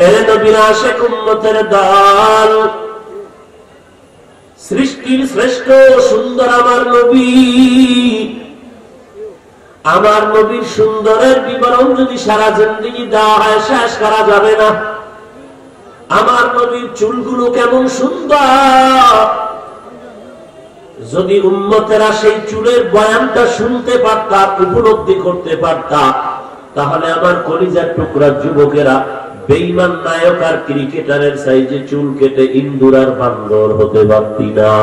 এ নবীর আশিক উম্মতের দল, সৃষ্টির শ্রেষ্ঠ সুন্দর আমার নবী। আমার নবীর সুন্দরের বিবরণ যদি সারা জিন্দেগি দেওয়া হয় শেষ করা যাবে না। আমার নবীর চুলগুলো কেমন সুন্দর, যদি উম্মতেরা সেই চুলের বয়ানটা শুনতে পারতা, উপলব্ধি করতে পারতা, তাহলে আমার কলিজার টুকরা যুবকেরা বেঈমান নায়ক আর ক্রিকেটারের সাইজে চুল কেটে ইন্দুর আর বান্দর হতে পারতি না।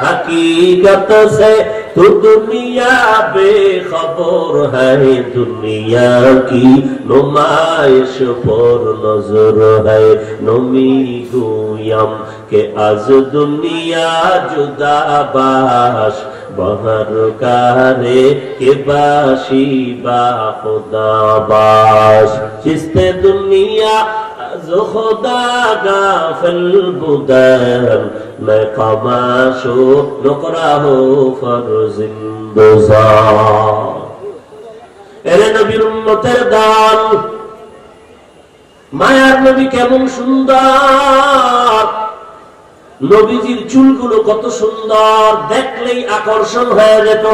हकीकत से तो दुनिया बेखबर है, दुनिया की नुमाइश पर नजर है। नमी गुयम के आज दुनिया जुदा बाश, बहर कारे के बाशी बा खुदा बाश। चिस्ते दुनिया जो खुदा गाफिल बुदर, मैं कमाशो नुकरा हो फरजिंदोजा। এরে নবীর উম্মতের দল, মায়ার নবী কেমন সুন্দর। নবীজির চুলগুলো কত সুন্দর, দেখলেই আকর্ষণ হয়ে যেত।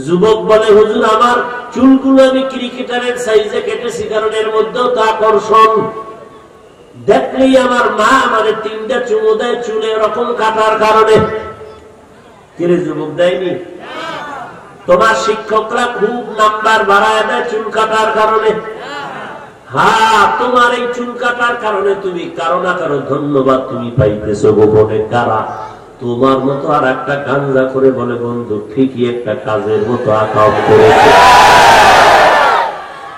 যুবক বলে হুজুর আমার চুলগুলো আমি ক্রিকেটারের সাইজে কেটেছি কারণ এর মধ্যেও তো আকর্ষণ। দেখলেই আমার মা আমার 3টা চুমু দেয় চুলে এরকম কাটার কারণে। কিরে যুবক দেয়নি? তোমার শিক্ষকরা খুব নাম্বার বাড়ায় দেয় চুল কাটার কারণে। হ্যাঁ, তোমার এই চুল কাটার কারণে তুমি কারো না কারো ধন্যবাদ তুমি পাইতেছো গোপনে। কারা? তোমার মতো আর একটা গাঞ্জা করে বলে বন্ধু ঠিকই একটা কাজের মতো আকাম করেছে।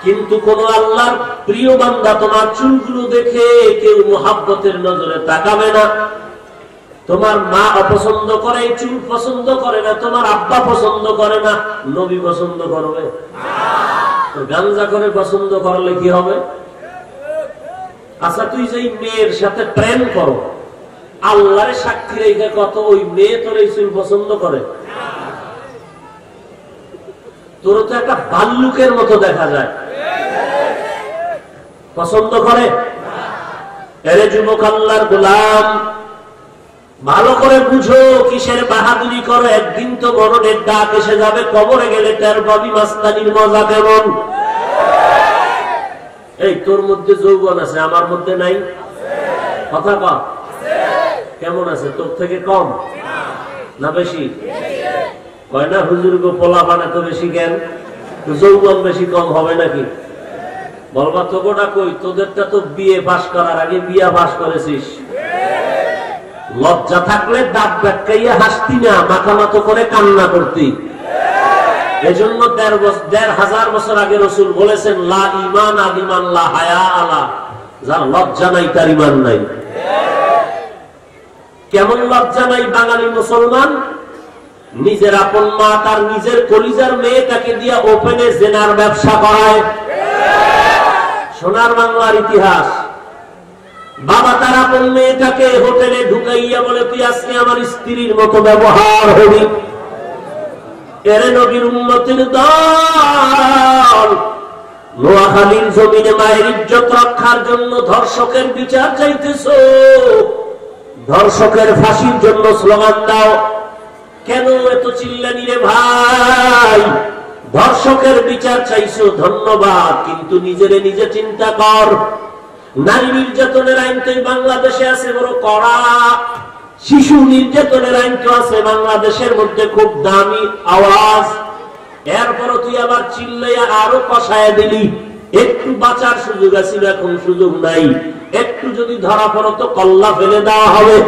কিন্তু কোন আল্লাহর প্রিয় বান্দা তোমার চুলগুলো দেখে কেউ মুহাব্বতের নজরে তাকাবে না। তোমার মা অপছন্দ করে, চুল পছন্দ করে না, তোমার আব্বা পছন্দ করে না, নবী পছন্দ করবে? গাঞ্জা করে পছন্দ করলে কি হবে? আচ্ছা তুই যে মেয়ের সাথে প্রেম করো, আল্লাহর সাক্ষী রেখে কত ওই মেয়ে তোর এই চুল পছন্দ করে? তোর তো একটা ভাল্লুকের মতো দেখা যায়, পছন্দ করে? এরে যুবক আল্লাহর গোলাম, ভালো করে বুঝো কিসের বাহাদুরি করো। একদিন তো মরণের ডাক এসে যাবে, কবরে গেলে তার বাবি মাস্তানির মজা কেমন। এই তোর মধ্যে যৌবন আছে, আমার মধ্যে নাই, কথা কম। কেমন আছে? তোর থেকে কম না বেশি? কয় না হুজুর গো পোলা বানা তো বেশি জ্ঞান, যৌবন বেশি কম হবে নাকি? বলবা তো গোটা কই, তোদেরটা তো বিয়ে পাস করার আগে বিয়া পাস করেছিস। লজ্জা থাকলে দাঁত বেটকাইয়া হাসতি না, মাথা মতো করে কান্না করতি। এজন্য ১,৫০০ বছর আগে রাসূল বলেছেন, লা ঈমান আলিমান লা হায়া আলা, যার লজ্জা নাই তার ঈমান নাই। কেমন লজ্জা নাই বাঙালি মুসলমান? নিজের আপন মা তার নিজের কলিজার মেয়েটাকে দিয়া ওপেনে জেনার ব্যবসা করায়। সোনার বাংলার ইতিহাস। বাবা তার আপন মেয়েটাকে হোটেলে ঢুকাইয়া বলে, তুই আজকে আমার স্ত্রীর মতো ব্যবহার হবি। এরে নবীর উম্মতের দল, নোয়াখালীর জমিনে মায়ের ইজ্জত রক্ষার জন্য ধর্ষকের বিচার চাইতেছো, ধর্ষকের ফাঁসির জন্য স্লোগান দাও। কেন এত চিল্লানি রে ভাই? ধর্ষকের বিচার চাইছো, ধন্যবাদ, কিন্তু নিজেরে নিজে চিন্তা কর। নারী নির্যাতনের আইন তো বাংলাদেশে আছে বড় কড়া, শিশু নির্যাতনের আইন তো আছে বাংলাদেশের মধ্যে খুব দামি আওয়াজ। এরপরও তুই আবার চিল্লাইয়া আরো কষায় দিলি। একটু বাঁচার সুযোগ আছিল, এখন সুযোগ নাই। একটু যদি ধরা পড়ো তো কল্লা ফেলে দেওয়া হবে।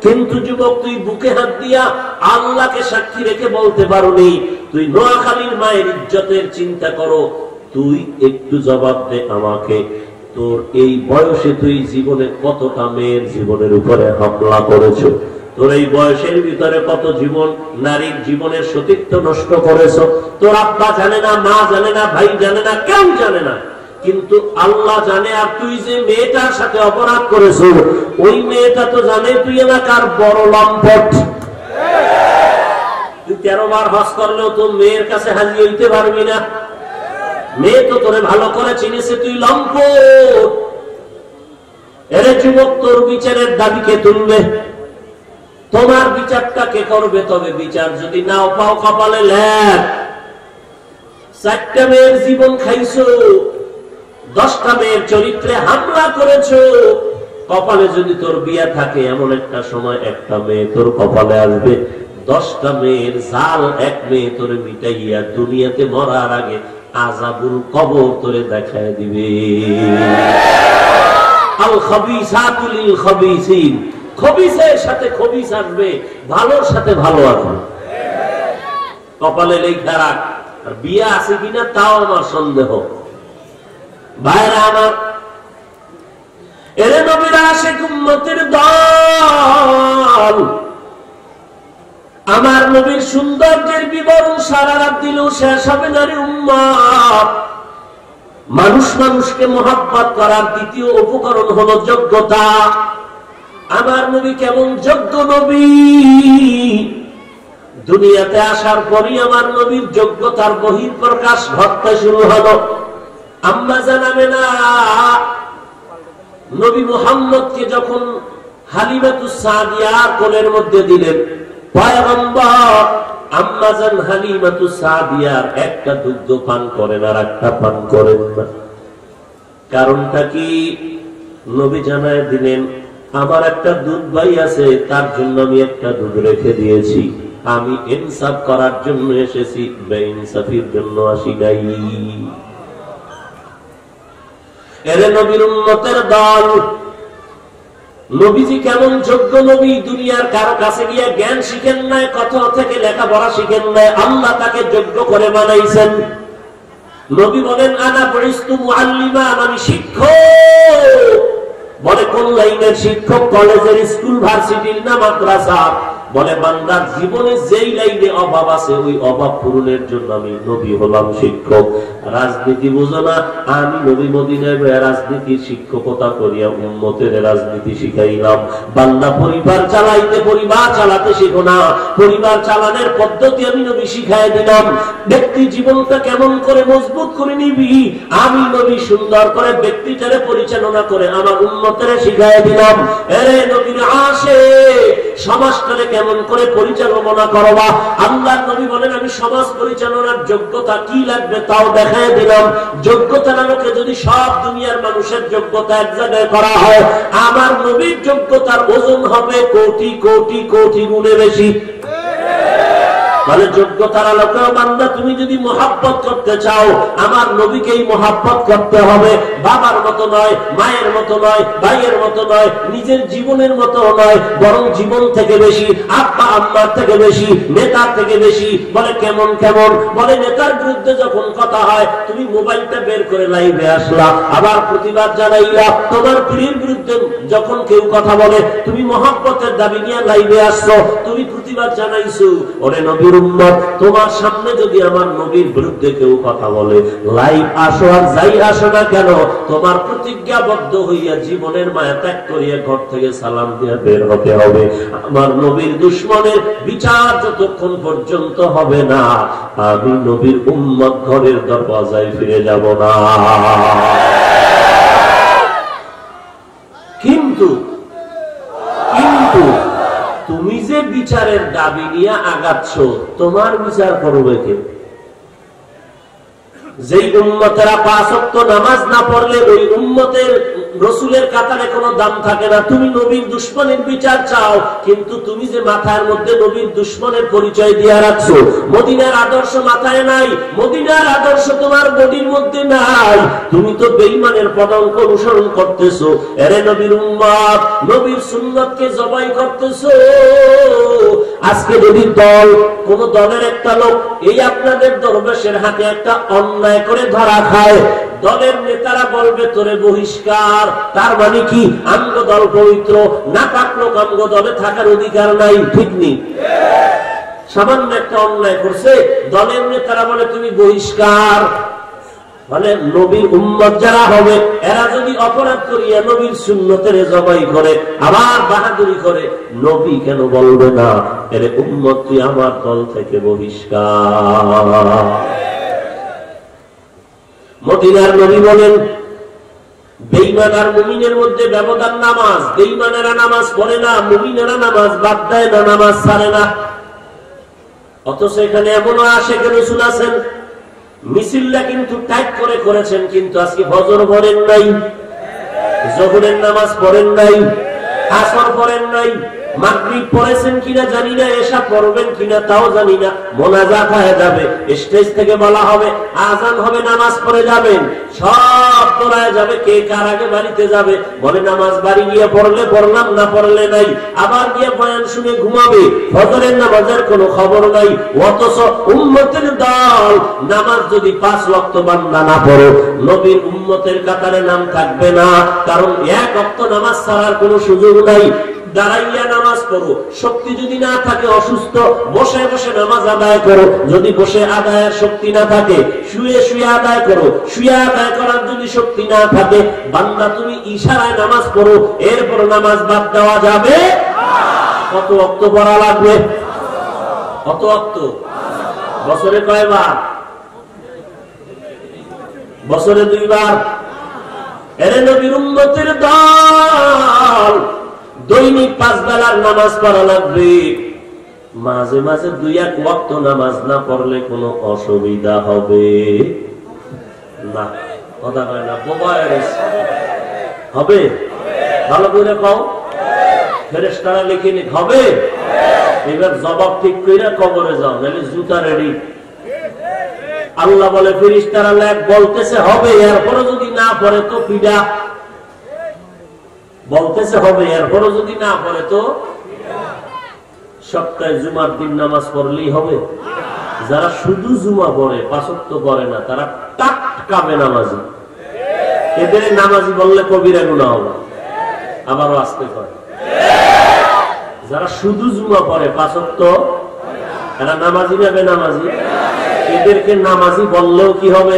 কিন্তু যুবক, তুই বুকে হাত দিয়া আল্লাহকে সাক্ষী রেখে বলতে পারোনি তুই নোয়াখালীর মায়ের ইজ্জতের চিন্তা করো। তুই একটু জবাব দে আমাকে, তোর এই বয়সে তুই জীবনে কতটা মেয়ের জীবনের উপরে হামলা করেছ? তোর এই বয়সের ভিতরে কত জীবন, নারীর জীবনের সতীত্ব নষ্ট করেছ? তোর আব্বা জানে না, মা জানে না, ভাই জানে না, কেউ জানে না, কিন্তু আল্লাহ জানে। আর তুই যে মেয়েটার সাথে অপরাধ করেছ, ওই মেয়েটা তো জানে তুই এলাকার বড় লম্পট। তুই 13 বার হজ করলেও তো মেয়ের কাছে হাজির হইতে পারবি না। মেয়ে তো তোরে ভালো করে চিনেছে, তুই লম্পট। এরে যুবক, তোর বিচারের দাবি কে তুলবে? তোমার বিচারটা কে করবে? তবে বিচার যদি নাও পাও, কপালে লেখ। 4টা মেয়ের জীবন খাইছো, 10টা মেয়ের চরিত্রে হামলা করেছো। কপালে যদি তোর বিয়া থাকে, এমন একটা সময় একটা মেয়ে তোর কপালে আসবে, 10টা মেয়ের জাল এক মেয়ে তোরে মিটাইয়া দুনিয়াতে মরার আগে আযাবুল কবর তোরে দেখায় দিবে। আল খাবিসাতু লিল খাবিসিন, খবিসের সাথে খবিস আসবে, ভালোর সাথে ভালো আসবে। কপালে লেখা রাখ। আর বিয়া আছে কিনা তাও আমার সন্দেহ। ভাইরা আমার, এরে নবীর আশিক উম্মতের দল, আমার নবীর সৌন্দর্যের বিবরণ সারা রাত দিলেও শেষ হবে না রে উম্মত। মানুষ মানুষকে মহব্বত করার দ্বিতীয় উপকরণ হলো যোগ্যতা। আমার নবী কেমন যোগ্য নবী! দুনিয়াতে আসার পরই আমার নবীর যোগ্যতার বহিঃপ্রকাশ ঘটতে শুরু হলো। আম্মা জানাবে না, নবী মুহাম্মদকে যখন হালিমাতুস সাদিয়া কোলের মধ্যে দিলেন, পয়গম্বর আম্মা জান হালিমাতুস সাদিয়ার একটা দুগ্ধ পান করেন আর একটা পান করেন না। কারণটা কি? নবী জানায় দিলেন, আমার একটা দুধ ভাই আছে, তার জন্য আমি একটা দুধ রেখে দিয়েছি। আমি ইনসাফ করার জন্য এসেছি, বেইনসাফির জন্য আসি নাই। এরে নবীর উম্মতের দল, নবীজি কেমন যোগ্য নবী! দুনিয়ার কারো কাছে গিয়ে জ্ঞান শিখেন নাই, কথা থেকে লেখাপড়া শিখেন নাই, আল্লাহ তাকে যোগ্য করে বানাইছেন। নবী বলেন, আনা বুইস্তু মুআল্লিমান, আমি শিক্ষক। বলে কোন লাইনের শিক্ষক? কলেজের, স্কুল, ভার্সিটির না মাদ্রাসা? বলে বান্দার জীবনে যেই লাইনে অভাব আছে, ওই অভাব পূরণের জন্য আমি নবী হলাম শিক্ষক। রাজনীতি বুঝো না? আমি নবী মদিনায় রাজনীতির শিক্ষকতা করিয়া উম্মতের রাজনীতি শিখাইলাম। বান্দা পরিবার চালাইতে, পরিবার চালাতে শিখো না, পরিবার চালানোর পদ্ধতি আমি নবী শিখাই দিলাম। ব্যক্তি জীবনটা কেমন করে মজবুত করে নিবি, আমি নবী সুন্দর করে ব্যক্তিটারে পরিচালনা করে আমার উম্মতের শিখাই দিলাম। এরে নবীর আশিক, সমাজটারে কেমন করে পরিচালনা করবা, আল্লাহর নবী বলেন, আমি সমাজ পরিচালনার যোগ্যতা কি লাগবে তাও দেখায় দিলাম। যোগ্যতার আলোকে যদি সব দুনিয়ার মানুষের যোগ্যতা এক জায়গায় করা হয়, আমার নবীর যোগ্যতার ওজন হবে কোটি কোটি কোটি গুণে বেশি। বলে যোগ্যতার আলোকে বান্দা তুমি যদি মহব্বত করতে চাও আমার নবীকেই মহব্বত করতে হবে। বাবার মতো নয়, মায়ের মতো নয়, ভাইয়ের মতো নয়, নিজের জীবনের মতো নয়, বরং জীবন থেকে বেশি, আব্বা আম্মার থেকে বেশি, নেতার থেকে বেশি। বলে কেমন কেমন? বলে নেতার বিরুদ্ধে যখন কথা হয় তুমি মোবাইলটা বের করে লাইভে আসলা, আবার প্রতিবাদ জানাইলা। তোমার প্রিয়ের বিরুদ্ধে যখন কেউ কথা বলে তুমি মহব্বতের দাবি নিয়ে লাইভে আসছো, তুমি প্রতিবাদ জানাইছো। ওরে নবীর উম্মত, তোমার সামনে যদি আমার নবীর বিরুদ্ধে কেউ কথা বলে লাইভ আসো আর যাই আসো না কেন, তোমার প্রতিজ্ঞাবদ্ধ হইয়া জীবনের মায়া ত্যাগ করিয়া ঘর থেকে সালাম দিয়ে বের হতে হবে। আমার নবীর দুশমনের বিচার যতক্ষণ পর্যন্ত হবে না আমি নবীর উম্মত ঘরের দরওয়াজায় ফিরে যাব না। কিন্তু তুমি যে বিচারের দাবি নিয়ে আগাচ্ছ তোমার বিচার করবে কে? যেই উম্মতেরা 5 ওয়াক্ত নামাজ না পড়লে ওই উম্মতের রসুলের কাতারে কোনো দাম থাকে না। তুমি নবীর দুশমনের বিচার চাও, কিন্তু তুমি যে মাথার মধ্যে নবীর দুশমনের পরিচয় দিয়ে রাখছো, মদিনার আদর্শ মাথায় নাই, মদিনার আদর্শ তোমার বডির মধ্যে নাই, তুমি তো বেঈমানের পদাঙ্ক অনুসরণ করতেছো। এরে নবীর উম্মত, নবীর সুন্নতকে জবাই করতেছো। আজকে যদি কোন দলের একটা লোক এই আপনাদের দরবেশের হাতে একটা অন্যায় করে ধরা খায়, দলের নেতারা বলবে তোরে বহিষ্কার। তার মানে কি আমগ দল পবিত্র, না পাক লোক আমগ দলে থাকার অধিকার নাই। ঠিক নেই? সামান্য একটা অন্যায় করছে, দলের নেতারা বলে তুমি বহিষ্কার। মানে নবীর উম্মত যারা হবে এরা যদি অপরাধ করিয়া নবীর সুন্নতের জবাই করে আবার বাহাদুরি করে, নবী কেন বলবে না এর উম্মত তুই আমার দল থেকে বহিষ্কার? মদিনার নবী বলেন বেঈমান আর মুমিনের মধ্যে ব্যবধান নামাজ। বেঈমানেরা নামাজ পড়ে না, মুমিনেরা নামাজ বাদ দেয় না, নামাজ ছাড়ে না। অথচ এখানে এমনও আশিক রাসূল আছেন মিছিলটা কিন্তু টাইট করে করেছেন, কিন্তু আজকে ফজর পড়েন নাই, যোহরের নামাজ পড়েন নাই, আসর পড়েন নাই, মাগরিব পড়েছেন কিনা জানি না, এশা পড়বেন কিনা তাও জানি না। মোনাজাত হয়ে যাবে, স্টেজ থেকে বলা হবে, আজান হবে, নামাজ পড়ে যাবেন, সব পড়ায় যাবে। কে কার আগে বাড়িতে যাবে? বলে নামাজ বাড়ি গিয়ে পড়লে পড়লাম, না পড়লে নাই। আবার গিয়ে বয়ান শুনে ঘুমাবে, ফজরের নামাজের কোনো খবর নাই। অথচ উম্মতের দল নামাজ যদি 5 ওয়াক্ত বান্দা না পড়ো, নবীর উম্মতের কাতারে নাম থাকবে না। কারণ 1 ওয়াক্ত নামাজ ছাড়ার কোনো সুযোগ নাই। দাঁড়াইয়া নামাজ পড়ো, শক্তি যদি না থাকে অসুস্থ, বসে বসে নামাজ আদায় করো। যদি বসে আদায়ের শক্তি না থাকে শুয়ে শুয়ে আদায় করো। শুয়ে আদায় করার যদি শক্তি না থাকে বান্দা তুমি ইশারায় নামাজ পড়ো, এরপর নামাজ বাদ দেওয়া যাবে। কত ওয়াক্ত পড়া লাগবে? কত ওয়াক্ত? বছরে কয়বার? বছরে 2 বার। এরে নবীর উম্মতের দল দৈনিক 5 বেলার নামাজ পড়া লাগবে। মাঝে মাঝে 2-1 ওয়াক্ত নামাজ না পড়লে কোনো অসুবিধা হবে না। কথা কয় না? হবে? ভালো করে কও। ফেরেশতারা লিখে নিক হবে। এবার জবাব ঠিক করে কবরে যাও, নাহলে জুতা রেডি। আল্লাহ বলে ফেরেশতারা লেখ বলতেছে হবে, এরপরে যদি না পড়ে তো পিডা। বলতেছে হবে, এরপরও যদি না পড়ে তো সপ্তাহে জুমার দিন নামাজ পড়লেই হবে। যারা শুধু জুমা পড়ে 5 ওয়াক্ত পড়ে না তারা টাটকাবে নামাজি। এদের নামাজি বললে কবিরা গুনাহ হবে। আবারও আসতে করে যারা শুধু জুমা পড়ে 5 ওয়াক্ত, এরা নামাজি না বেনামাজি? এদেরকে নামাজি বললেও কি হবে?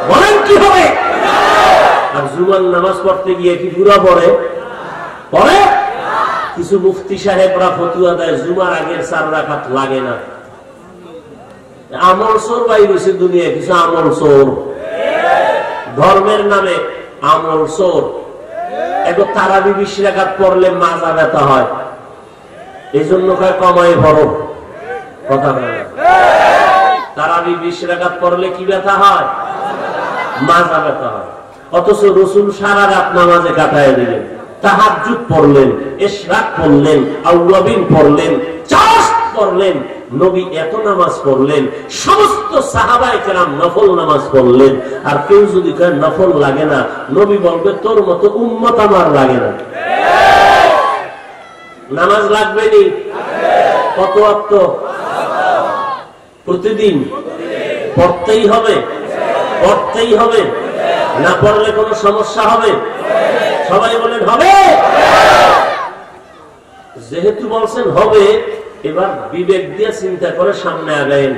বলেন কি হবে? আর জুমার নামাজ পড়তে গিয়ে কি পুরা পড়ে? পড়ে? কিছু মুফতি সাহেবরা ফতুয়া দেয় জুমার আগের 4 রাকাত লাগে না। আমল চোর বাইরেছে দুনিয়া, কিছু আমল চোর, ধর্মের নামে আমল চোর। এখন তারাবি 20 রাকাত পড়লে মাজা ব্যথা হয়, এই জন্য কমাই পড়ো। কথা বলে তারাবি 20 রাকাত পড়লে কি ব্যথা হয়? মাজা ব্যথা হয়। অথচ রসুল সারা রাত নামাজে কাটায় দিলেন, তাহাজ্জুদ পড়লেন, ইশরাক পড়লেন, আউয়াবিন পড়লেন, চাষ পড়লেন, নবী এত নামাজ পড়লেন, সমস্ত সাহাবায়ে কেরাম নফল নামাজ পড়লেন, আর কেউ যদি কয় নফল লাগে না, নবী বলবে তোর মতো উম্মত আমার লাগে না। নামাজ লাগবে নি? কত ওয়াক্ত? প্রতিদিন পড়তেই হবে, পড়তেই হবে। না পড়লে কোনো সমস্যা হবে? সবাই বলেন হবে। যেহেতু বলছেন হবে, এবার বিবেক দিয়ে চিন্তা করে সামনে আগায়েন।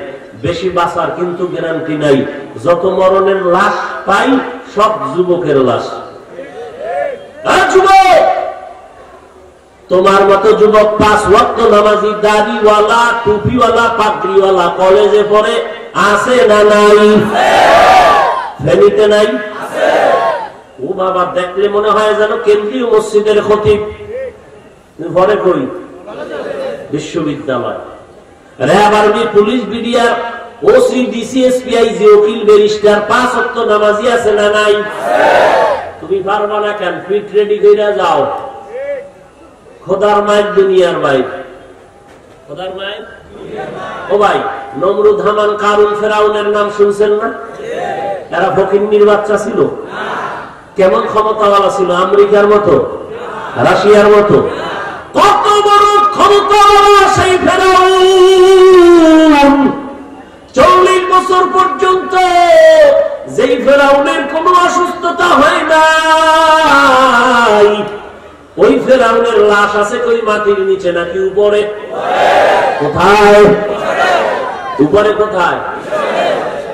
বেশি বাঁচার কিন্তু গ্যারান্টি নাই। যত মরণের লাশ পাই সব যুবকের লাশ। যুবক, তোমার মতো যুবক 5 ওয়াক্ত নামাজি, দাড়িওয়ালা, টুপিওয়ালা, পাগড়িওয়ালা কলেজে পড়ে আছে না নাই? ফেনীতে নাই? ও বাবা, দেখলে মনে হয় যেন কেন্দ্রীয় মসজিদের খতিব। পরে কই? বিশ্ববিদ্যালয়। RAB, army, police, BDR, OC, DC, SPI, উকিল, ব্যারিস্টার 5 ওয়াক্ত নামাজি আছে না নাই? তুমি পারবা না কেন? ফিট রেডি কইরা যাও। খোদার মায়ের দুনিয়ার ভাই, খোদার মায়ের। ও ভাই, নমরুদ, হামান, কারুন, ফেরাউনের নাম শুনছেন না? এরা ফকিন্নির বাচ্চা ছিল? কেমন ক্ষমতাওয়ালা ছিল? আমেরিকার মতো, রাশিয়ার মতো। কত বড় ক্ষমতাওয়ালা সেই ফেরাউন! 40 বছর পর্যন্ত যেই ফেরাউনের কোনো অসুস্থতা হয় নাই, ওই ফেরাউনের লাশ আছে কই মাটির নিচে নাকি উপরে? কোথায়? উপরে কোথায়?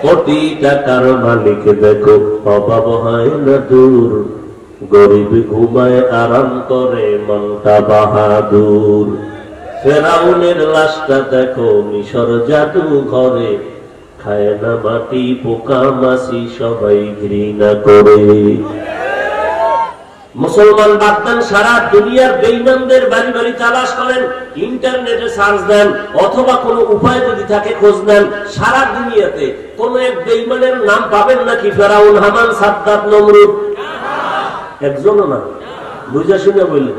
কোটি টাকার মালিক দেখো অভাব হয় না দূর, গরিব ঘুমায় আরাম করে মনটা বাহাদুর। ফেরাউনের লাশটা দেখো মিশর জাদু ঘরে, খায় না মাটি পোকা মাছি সবাই ঘৃণা করে। মুসলমান বাদ দেন, সারা দুনিয়ার বেঈমানদের বাড়ি বাড়ি তালাশ করেন, ইন্টারনেটে সার্চ দেন, অথবা কোনো উপায় যদি থাকে খোঁজ নেন, সারা দুনিয়াতে কোন এক বেঈমানের নাম পাবেন নাকি? ফেরাউন, হামান, সাদ্দাত, নমরুদ? একজনও না। বুঝা শুনে বললেন?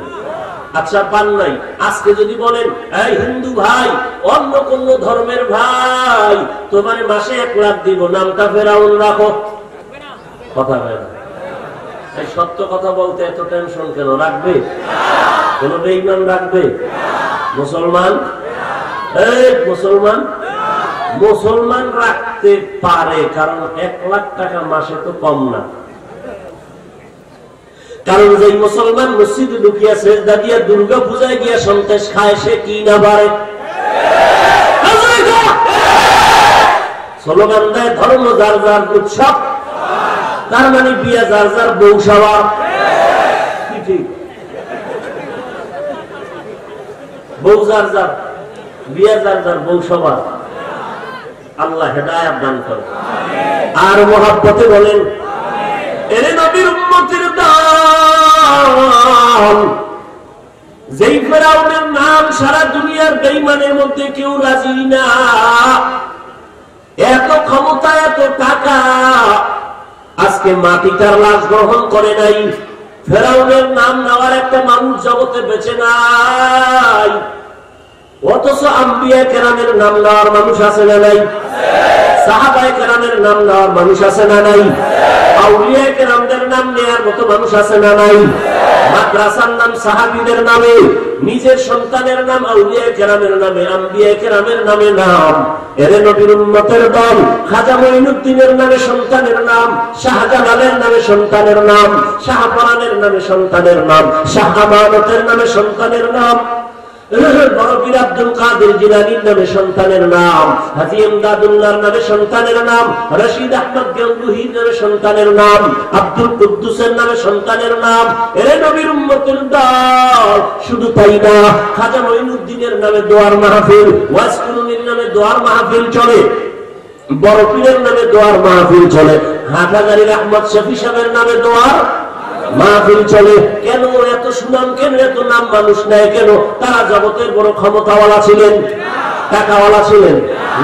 আচ্ছা, পান নাই। আজকে যদি বলেন, এই হিন্দু ভাই, অন্য কোন ধর্মের ভাই, তোমার মাসে 1 লাখ দিব, নামটা ফেরাউন রাখো, কথা হয় না। এই সত্য কথা বলতে এত টেনশন কেন? রাখবে? কোন বেঈমান রাখবে? মুসলমান? এই মুসলমান, মুসলমান রাখতে পারে, কারণ 1 লাখ টাকা মাসে তো কম না। কারণ যে মুসলমান মসজিদে ঢুকিয়া সেজদা দিয়া দুর্গা পূজায় গিয়া সন্তেষ খায়, সে কি না পারে? স্লোগান দেয় ধর্ম যার যার উৎসব, তার মানে বিয়া যার যার বউ সবার। কি ঠিক? বউ যার যার, বিয়া যার যার, বউ সবার। আল্লাহ হেদায়েত দান করেন। আর মহব্বতে বলেন, এরে নবীর উম্মতের দল, যেই ফেরাউনের নাম সারা দুনিয়ার বেঈমানের মধ্যে কেউ রাজি না, এত ক্ষমতা, এত টাকা, আজকে মাটিটার লাশ গ্রহণ করে নাই। ফেরাউনের নাম নেওয়ার একটা মানুষ জগতে বেঁচে নাই, অথচ আম্বিয়া কেরামের নাম নেওয়ার মানুষ আছে না নাই? সাহাবায়ে কেরামের নাম নেওয়ার মানুষ আছে না নাই? আউলিয়া কেরামদের নাম নেওয়ার মতো মানুষ আছে না নাই? মাদ্রাসার নাম সাহাবীদের নামে, নিজের সন্তানের নাম আউলিয়া কেরামের নামে, আম্বিয়া কেরামের নামে নাম। এরে নবীর উম্মতের দল, খাজা মঈনুদ্দিনের নামে সন্তানের নাম, শাহজালালের নামে সন্তানের নাম, শাহপরানের নামে সন্তানের নাম, শাহ আমানতের নামে সন্তানের নাম, বড় পীর আব্দুল কাদের জিলানীর নামে সন্তানের নাম, হাজী ইমদাদুল্লাহর নামে সন্তানের নাম, রশিদ আহমদ গঙ্গুহির নামে সন্তানের নাম, আব্দুল কুদ্দুসের নামে সন্তানের নাম। এরে নবীর উম্মতের দল, শুধু তাই না, খাজা মঈনুদ্দিনের নামে দোয়ার মাহফিল, ওয়াজ কুরুনির নামে দোয়ার মাহফিল চলে, বড় পীরের নামে দোয়ার মাহফিল চলে, হাটহাজারীর আহমদ শফি সাহেবের নামে দোয়ার মাহফিল চলে। কেন এত সুনাম, কেন এত নাম মানুষ নেয় কেন? তারা জগতের বড় ক্ষমতাওয়ালা ছিলেন, টাকাওয়ালা ছিলেন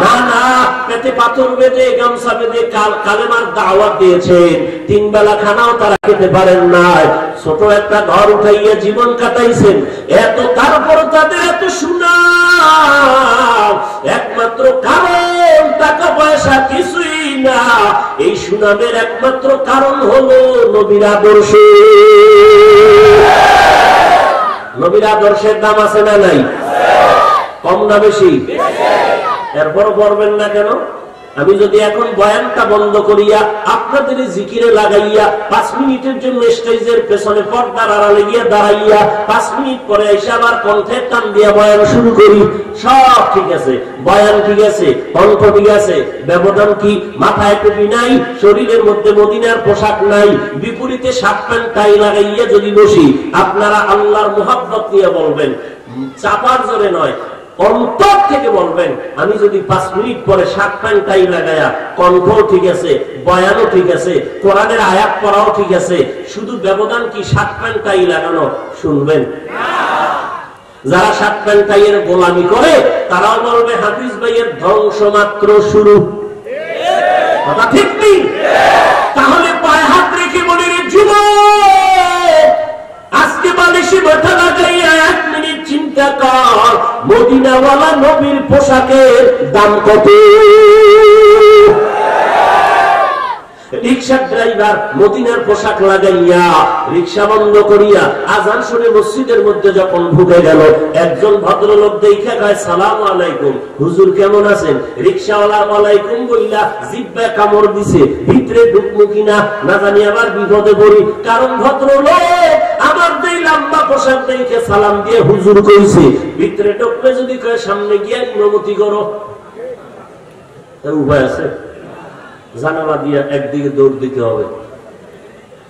না? না, পেটে পাথর বেঁধে, গামছা বেঁধে কালেমার দাওয়াত দিয়েছেন, 3 বেলা খানাও তারা খেতে পারেন নাই, ছোট একটা ঘর উঠাইয়া জীবন কাটাইছেন। এত, তারপর তাদের এত সুনাম, একমাত্র কারণ টাকা পয়সা কিছুই না, এই সুনামের একমাত্র কারণ হলো নবীর আদর্শ। নবীর আদর্শের দাম আছে না নাই? কম না বেশি? এরপর বলবেন না কেন? আমি যদি এখন বয়ানটা বন্ধ করিয়া আপনাদের জিকিরে লাগাইয়া 5 মিনিটের জন্য স্টেজের পেছনে পর্দার আড়ালে গিয়ে দাঁড়াইয়া 5 মিনিট পরে এসে আবার কণ্ঠের টান দিয়ে বয়ান শুরু করি, সব ঠিক আছে, বয়ান ঠিক আছে, কণ্ঠ ঠিক আছে, ব্যবধান কি? মাথায় টুপি নাই, শরীরের মধ্যে মদিনার পোশাক নাই, বিপরীতে শার্ট প্যান্ট টাই লাগাইয়া যদি বসি, আপনারা আল্লাহর মুহাব্বত নিয়ে বলবেন, চাপার জোরে নয়, অন্তর থেকে বলবেন। আমি যদি 5 মিনিট পরে শার্ট প্যান্ট টাই লাগায়া কণ্ঠ ঠিক আছে, বয়ানও ঠিক আছে, কোরআনের আয়াত পড়াও ঠিক আছে, শুধু ব্যবধান কি শার্ট প্যান্ট টাই লাগানো, শুনবেন? যারা শার্ট প্যান্ট টাইয়ের গোলামি করে তারাও বলবে হাফিজ ভাইয়ের ধ্বংস মাত্র শুরু। কথা ঠিক নেই? তাহলে পায়ে হাত রেখে বলি, যুবক, আজকে বালিশে মাথা লাগাইয়া 1 মিনিট চিন্তা কর, মদিনাওয়ালা নবীর পোশাকের দাম কত? রিক্সা ড্রাইভার মদিনার পোশাক লাগাইয়া রিক্সা বন্ধ করিয়া আজান শুনে মসজিদের মধ্যে যখন ঢুকে গেল, একজন ভদ্রলোক দেখে কয়, সালাম আলাইকুম, হুজুর কেমন আছেন? রিক্সাওয়ালা ওয়ালাইকুম বললা জিব্বায় কামড় দিছে, ভিতরে ঢুকবো কিনা না জানি আবার বিপদে পড়ি, কারণ ভদ্রলোক আমার দেই লম্বা পোশাক দেখে সালাম দিয়ে হুজুর কইছে, ভিতরে ঢুকবে যদি কয় সামনে গিয়ে অনুমতি করো, তার উপায় আছে? জানালা দিয়ে একদিকে দৌড় দিতে হবে।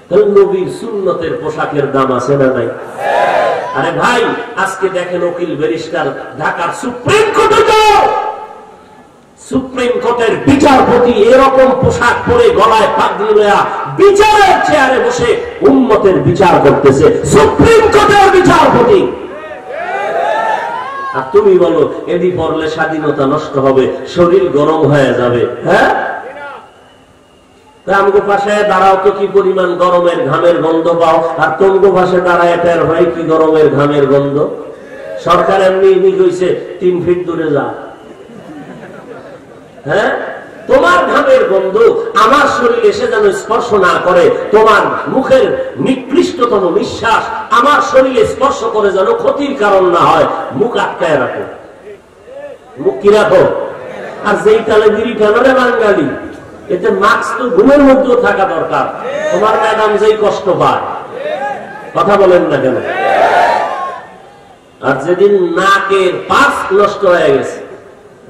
তাহলে নবীর সুন্নতের পোশাকের দাম আছে না নাই? আরে ভাই, আজকে দেখেন উকিল ব্যারিস্টার ঢাকার সুপ্রিম কোর্টে যাও, সুপ্রিম কোর্টের বিচারপতি এরকম পোশাক পরে গলায় পাগড়ি লয়া বিচারের চেয়ারে বসে উম্মতের বিচার করতেছে, সুপ্রিম কোর্টের বিচারপতি। আর তুমি বলো এদি পড়লে স্বাধীনতা নষ্ট হবে, শরীর গরম হয়ে যাবে। হ্যাঁ, আমগো পাশে দাঁড়াও তো কি পরিমাণ গরমের ঘামের গন্ধ পাও, আর তোমগো পাশে দাঁড়ায় টের হয় কি গরমের ঘামের গন্ধ। সরকার এমনি কইছে 3 ফিট দূরে যা। হ্যাঁ, তোমার ঘামের গন্ধ আমার শরীরে এসে যেন স্পর্শ না করে, তোমার মুখের নিকৃষ্টতম নিঃশ্বাস আমার শরীরে স্পর্শ করে যেন ক্ষতির কারণ না হয়, মুখ আটকায় রাখো। মুখ কি রাখো? আর যেই তালে বিড়ি টানারে বাঙালি, এতে মাস্ক তো ঘুমের মধ্যেও থাকা দরকার। তোমার ম্যাডাম যেই কষ্ট পায়, কথা বলেন না কেন? আর যেদিন নাকের পাস নষ্ট হয়ে গেছে,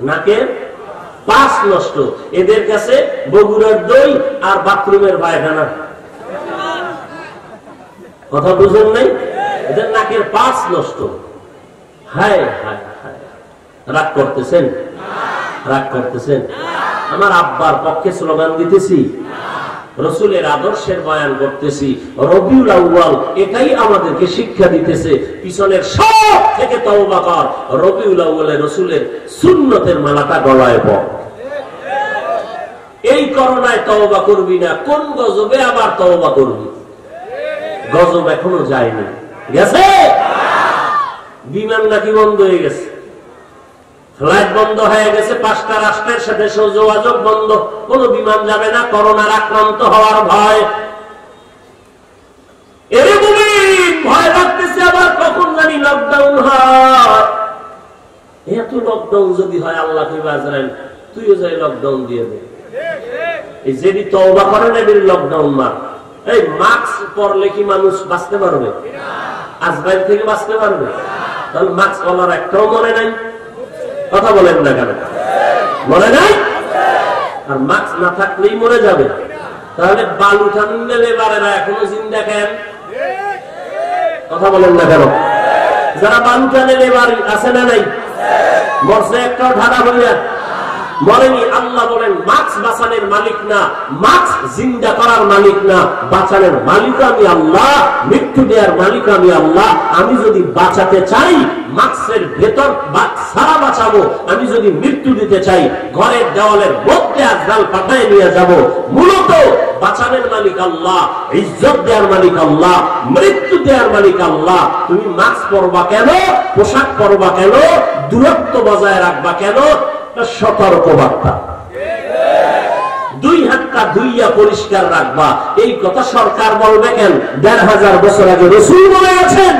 নাকের পাস নষ্ট, এদের কাছে বগুড়ার দই আর বাথরুমের পায়খানা। কথা বুঝেন নাই? এদের নাকের পাস নষ্ট। হায় হায় হায়, রাগ করতেছেন? রাগ করতেছেন? আমার আব্বার পক্ষে স্লোগান দিতেছি, রসুলের আদর্শের বয়ান করতেছি, রবিউল আউয়াল এটাই আমাদেরকে শিক্ষা দিতেছে, পিছনের সব থেকে তওবা কর, রবিউল আউয়ালে রসুলের সুন্নতের মালাটা গলায় পড়। এই করোনায় তওবা করবি না, কোন গজবে আবার তওবা করবি? গজব এখনো যায়নি, গেছে? বিমান নাকি বন্ধ হয়ে গেছে, ফ্লাইট বন্ধ হয়ে গেছে, 5টা রাষ্ট্রের সাথে যোগাযোগ বন্ধ, কোন বিমান যাবে না, করোনার আক্রান্ত হওয়ার ভয়। এরকম ভয় লাগতেছে, আবার কখন জানি লকডাউন হয়। এত লকডাউন যদি হয়, আল্লাহ বাজরেন তুইও যাই লকডাউন দিয়ে দে। এই যেদি তওবা করে না, এদের লকডাউন মার। এই মাস্ক পরলে কি মানুষ বাঁচতে পারবে? আজরাইল থেকে বাঁচতে পারবে? তাহলে মাস্ক পরার একটাও মনে নাই। কথা বলেন না কেন? মনে নাই? আর মাস্ক না থাকলেই মরে যাবে। তাহলে বালু টানলে লেবারেরা এখনো জিন্দা কেন? কথা বলেন না কেন? যারা বালু টানে লেবার আছে না নাই? মরছে একটাও ঢাকা হইয়া? মরেনি। আল্লাহ বলেন মাছ বাঁচানোর মালিক না, মাছ জিন্দা করার মালিক না, বাঁচানোর মালিক আমি আল্লাহ, মৃত্যু দেওয়ার মালিক আমি আল্লাহ। আমি যদি বাঁচাতে চাই মাছের ভেতর সারা বাঁচাবো, আমি যদি মৃত্যু দিতে চাই ঘরের দেওয়ালের মধ্যে আজকাল পাঠায় নিয়ে যাব। মূলত বাঁচানোর মালিক আল্লাহ, ইজ্জত দেওয়ার মালিক আল্লাহ, মৃত্যু দেওয়ার মালিক আল্লাহ। তুমি মাস্ক পরবা কেন, পোশাক পরবা কেন, দূরত্ব বজায় রাখবা কেন? সতর্ক বার্তা। দুই হাতটা ধুইয়া পরিষ্কার রাখবা, এই কথা সরকার বলবে কেন? ১৫০০ বছর আগে রাসূল বলে গেছেন।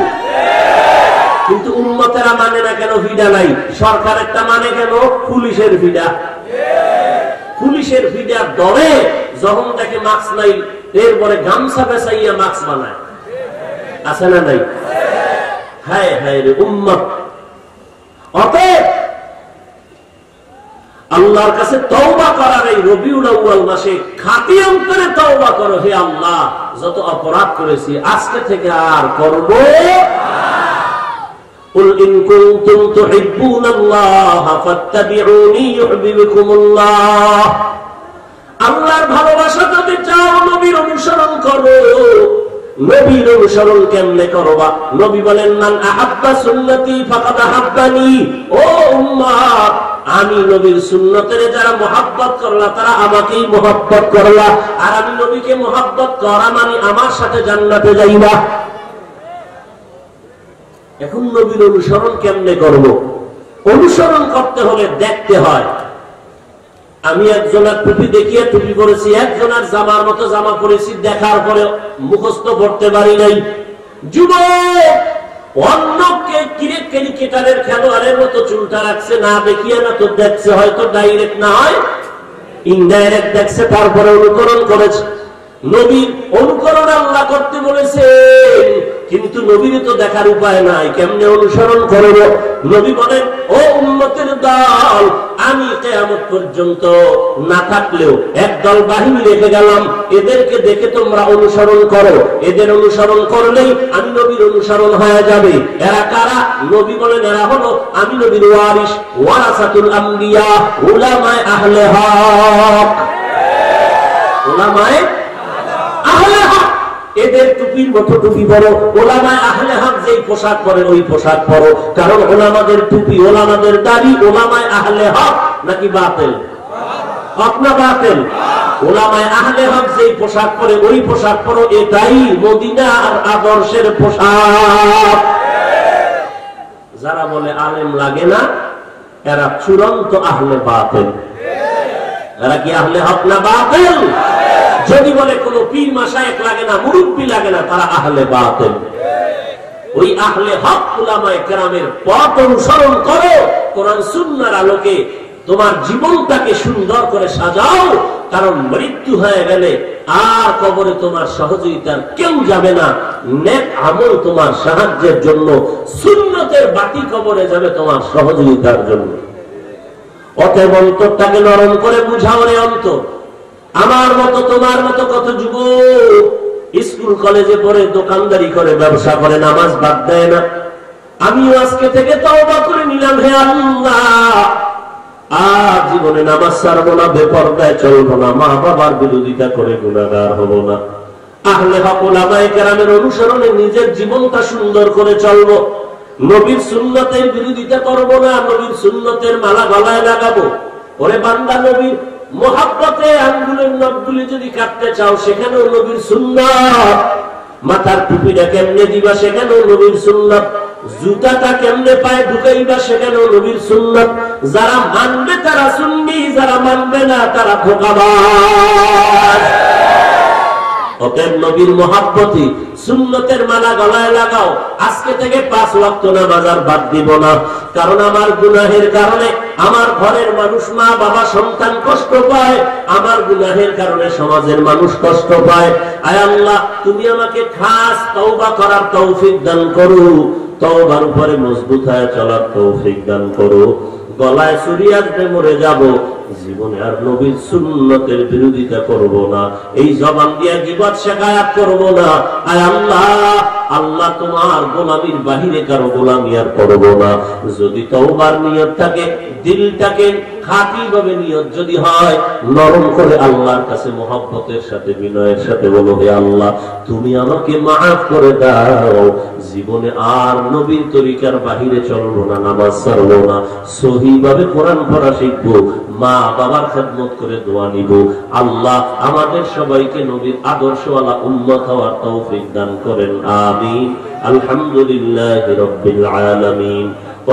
কিন্তু উম্মতেরা মানে না কেন? ভিডা নাই। সরকার একটা মানে কেন? পুলিশের ভিডা। পুলিশের ভিডার দরে যখন দেখে মাস্ক নাই, এরপরে গামছা বেচাইয়া মাস্ক বানায়। আছে না নাই? হায় হায় রে উম্মত। অতএব আল্লাহর কাছে তওবা করার এই রবিউল আউয়াল মাসে খাঁটি অন্তরে তওবা করো, হে আল্লাহ যত অপরাধ করেছি আজকে থেকে আর করব না। কুল ইন কুনতুম তুহিব্বুনাল্লাহা ফাত্তাবিউনি ইউহিব্বুকুমুল্লাহ। আল্লাহর ভালোবাসা যদি চাও নবীর অনুসরণ করো। নবীর অনুসরণ কেমনে করবা? নবী বলেন মান আহাব্বা সুন্নতি ফাকাদ আহাব্বানি। ও উম্মত, আমি নবীর সুন্নতের যারা মুহাব্বত করলা তারা আমাকেই মুহাব্বত করলা, আর আমি নবীকে মুহাব্বত করা মানে আমার সাথে জান্নাতে যাইবা। এখন নবীর অনুসরণ কেমনে করব? অনুসরণ করতে হলে দেখতে হয়। আমি একজনের টুপি দেখিয়ে টুপি পরেছি, একজনের জামার মতো জামা পরেছি, দেখার পরে মুখস্থ করতে পারি নাই। যুবক অন্যকে ক্রিকেটারের খেলোয়াড়ের মতো চুলটা রাখছে, না দেখিয়ে না তো দেখছে, হয়তো ডাইরেক্ট না হয় ইনডাইরেক্ট দেখছে, তারপরে অনুকরণ করেছে। নবীর অনুকরণ আল্লাহ করতে বলেছেন, কিন্তু নবীর তো দেখার উপায় নাই, কেমনে অনুসরণ করব? নবী বলেন ও উম্মতের দল, আমি কিয়ামত পর্যন্ত না থাকলেও একদল বাহিনী রেখে গেলাম, এদেরকে দেখে তোমরা অনুসরণ করো। এদের অনুসরণ করলেই আমি নবীর অনুসরণ হয়ে যাবে। এরা কারা? নবী বলেন এরা হলো আমি নবীর ওয়ারিস, ওয়ারাসাতুল আম্বিয়া, উলামায়ে আহলে হক। উলামায়ে আহলে হক, এদের টুপির মতো টুপি পরো। ওলামায়ে আহলে হক যেই পোশাক পরে ওই পোশাক পরো, কারণ ওলামাদের টুপি, ওলামাদের দাড়ি, ওলামায়ে আহলে হক নাকি বাতিল? হক না বাতিল? ওলামায়ে আহলে হক যেই পোশাক পরে ওই পোশাক পরো, এটাই মদিনার আদর্শের পোশাক। যারা বলে আলেম লাগে না, এরা চূড়ান্ত আহলে বাতিল। এরা কি আহলে হক না বাতিল? যদি বলে কোন পীর মাশায়েখ লাগে না, মুরব্বি লাগে না, তারা আহলে বাতিল। ওই আহলে হক উলামায়ে কেরামের পথ অনুসরণ করো, কোরআন সুন্নাহর আলোকে তোমার জীবনটাকে সুন্দর করে সাজাও, কারণ মৃত্যু হয়ে গেলে আর কবরে তোমার সহযোগিতার কেউ যাবে না। নেক আমল তোমার সাহায্যের জন্য, সুন্নতের বাতি কবরে যাবে তোমার সহযোগিতার জন্য। অতএব অন্তরটাকে নরম করে বুঝাও রে অন্তর। আমার মতো তোমার মতো কত যুবক স্কুল কলেজে পড়ে, দোকানদারি করে, ব্যবসা করে, নামাজ বাদ দেয় না। আমিও আজকে থেকে তওবা করে নিলাম, হে আল্লাহ আর জীবনে নামাজ ছাড়বো না, বেপরদায় চলবো না, মা বাবার বিরোধিতা করে গুনাহগার হব না। আহলে হক উলামায়ে কেরামের অনুসরণে নিজের জীবনটা সুন্দর করে চলবো। নবীর সুন্নতের বিরোধিতা করবো না, নবীর সুন্নতের মালা গলায় লাগাবো। ওরে বান্দা, নবীর মোহাব্বতে আঙ্গুলের নখগুলি যদি কাটতে চাও, সেখানেও নবীর সুন্নাত। মাথার টুপিটা কেমনে দিবা, সেখানেও নবীর সুন্নাত। জুতাটা কেমনে পায়ে ঢুকাইবা, সেখানেও নবীর সুন্নাত। যারা মানবে তারা সুন্নি, যারা মানবে না তারা ধোঁকাবাজ। অতএব নবীর মোহাব্বতি সুন্নতের মালা গলায় লাগাও। আজকে থেকে 5 ওয়াক্ত নামাজ আর বাদ দিব না, কারণ আমার গুনাহের কারণে আমার ঘরের মানুষ, মা বাবা, সন্তান কষ্ট পায়, আমার গুনাহের কারণে সমাজের মানুষ কষ্ট পায়। আয় আল্লাহ, তুমি আমাকে খাস তওবা করার তৌফিক দান করো, তওবার উপরে মজবুত হয়ে চলার তৌফিক দান করো। গলায় ছুরি আসবে, মরে যাব, জীবনে আর নবীর সুন্নতের বিরোধিতা করব না, এই জবান দিয়ে গীবত শিকায়াত করব না। আয় আল্লাহ, আল্লাহ তোমার গোলামির বাহিরে কারো গোলামি আর করব না। যদি তওবার নিয়ত থাকে, দিলটাকে খাঁটি ভাবে নিয়ত যদি হয়, নরম করে আল্লাহর কাছে মহব্বতের সাথে বিনয়ের সাথে বলো, হে আল্লাহ তুমি আমাকে মাফ করে দাও, জীবনে আর নবীর তরিকার বাহিরে চলবো না, নামাজ ছাড়বো না, সহি ভাবে কোরআন পড়া শিখবো, মা বাবার খেদমত করে দোয়া নিব। আল্লাহ আমাদের সবাইকে নবীর আদর্শওয়ালা উম্মত হওয়ার তৌফিক দান করেন, আমিন। আলহামদুলিল্লাহি রাব্বিল আলামিন।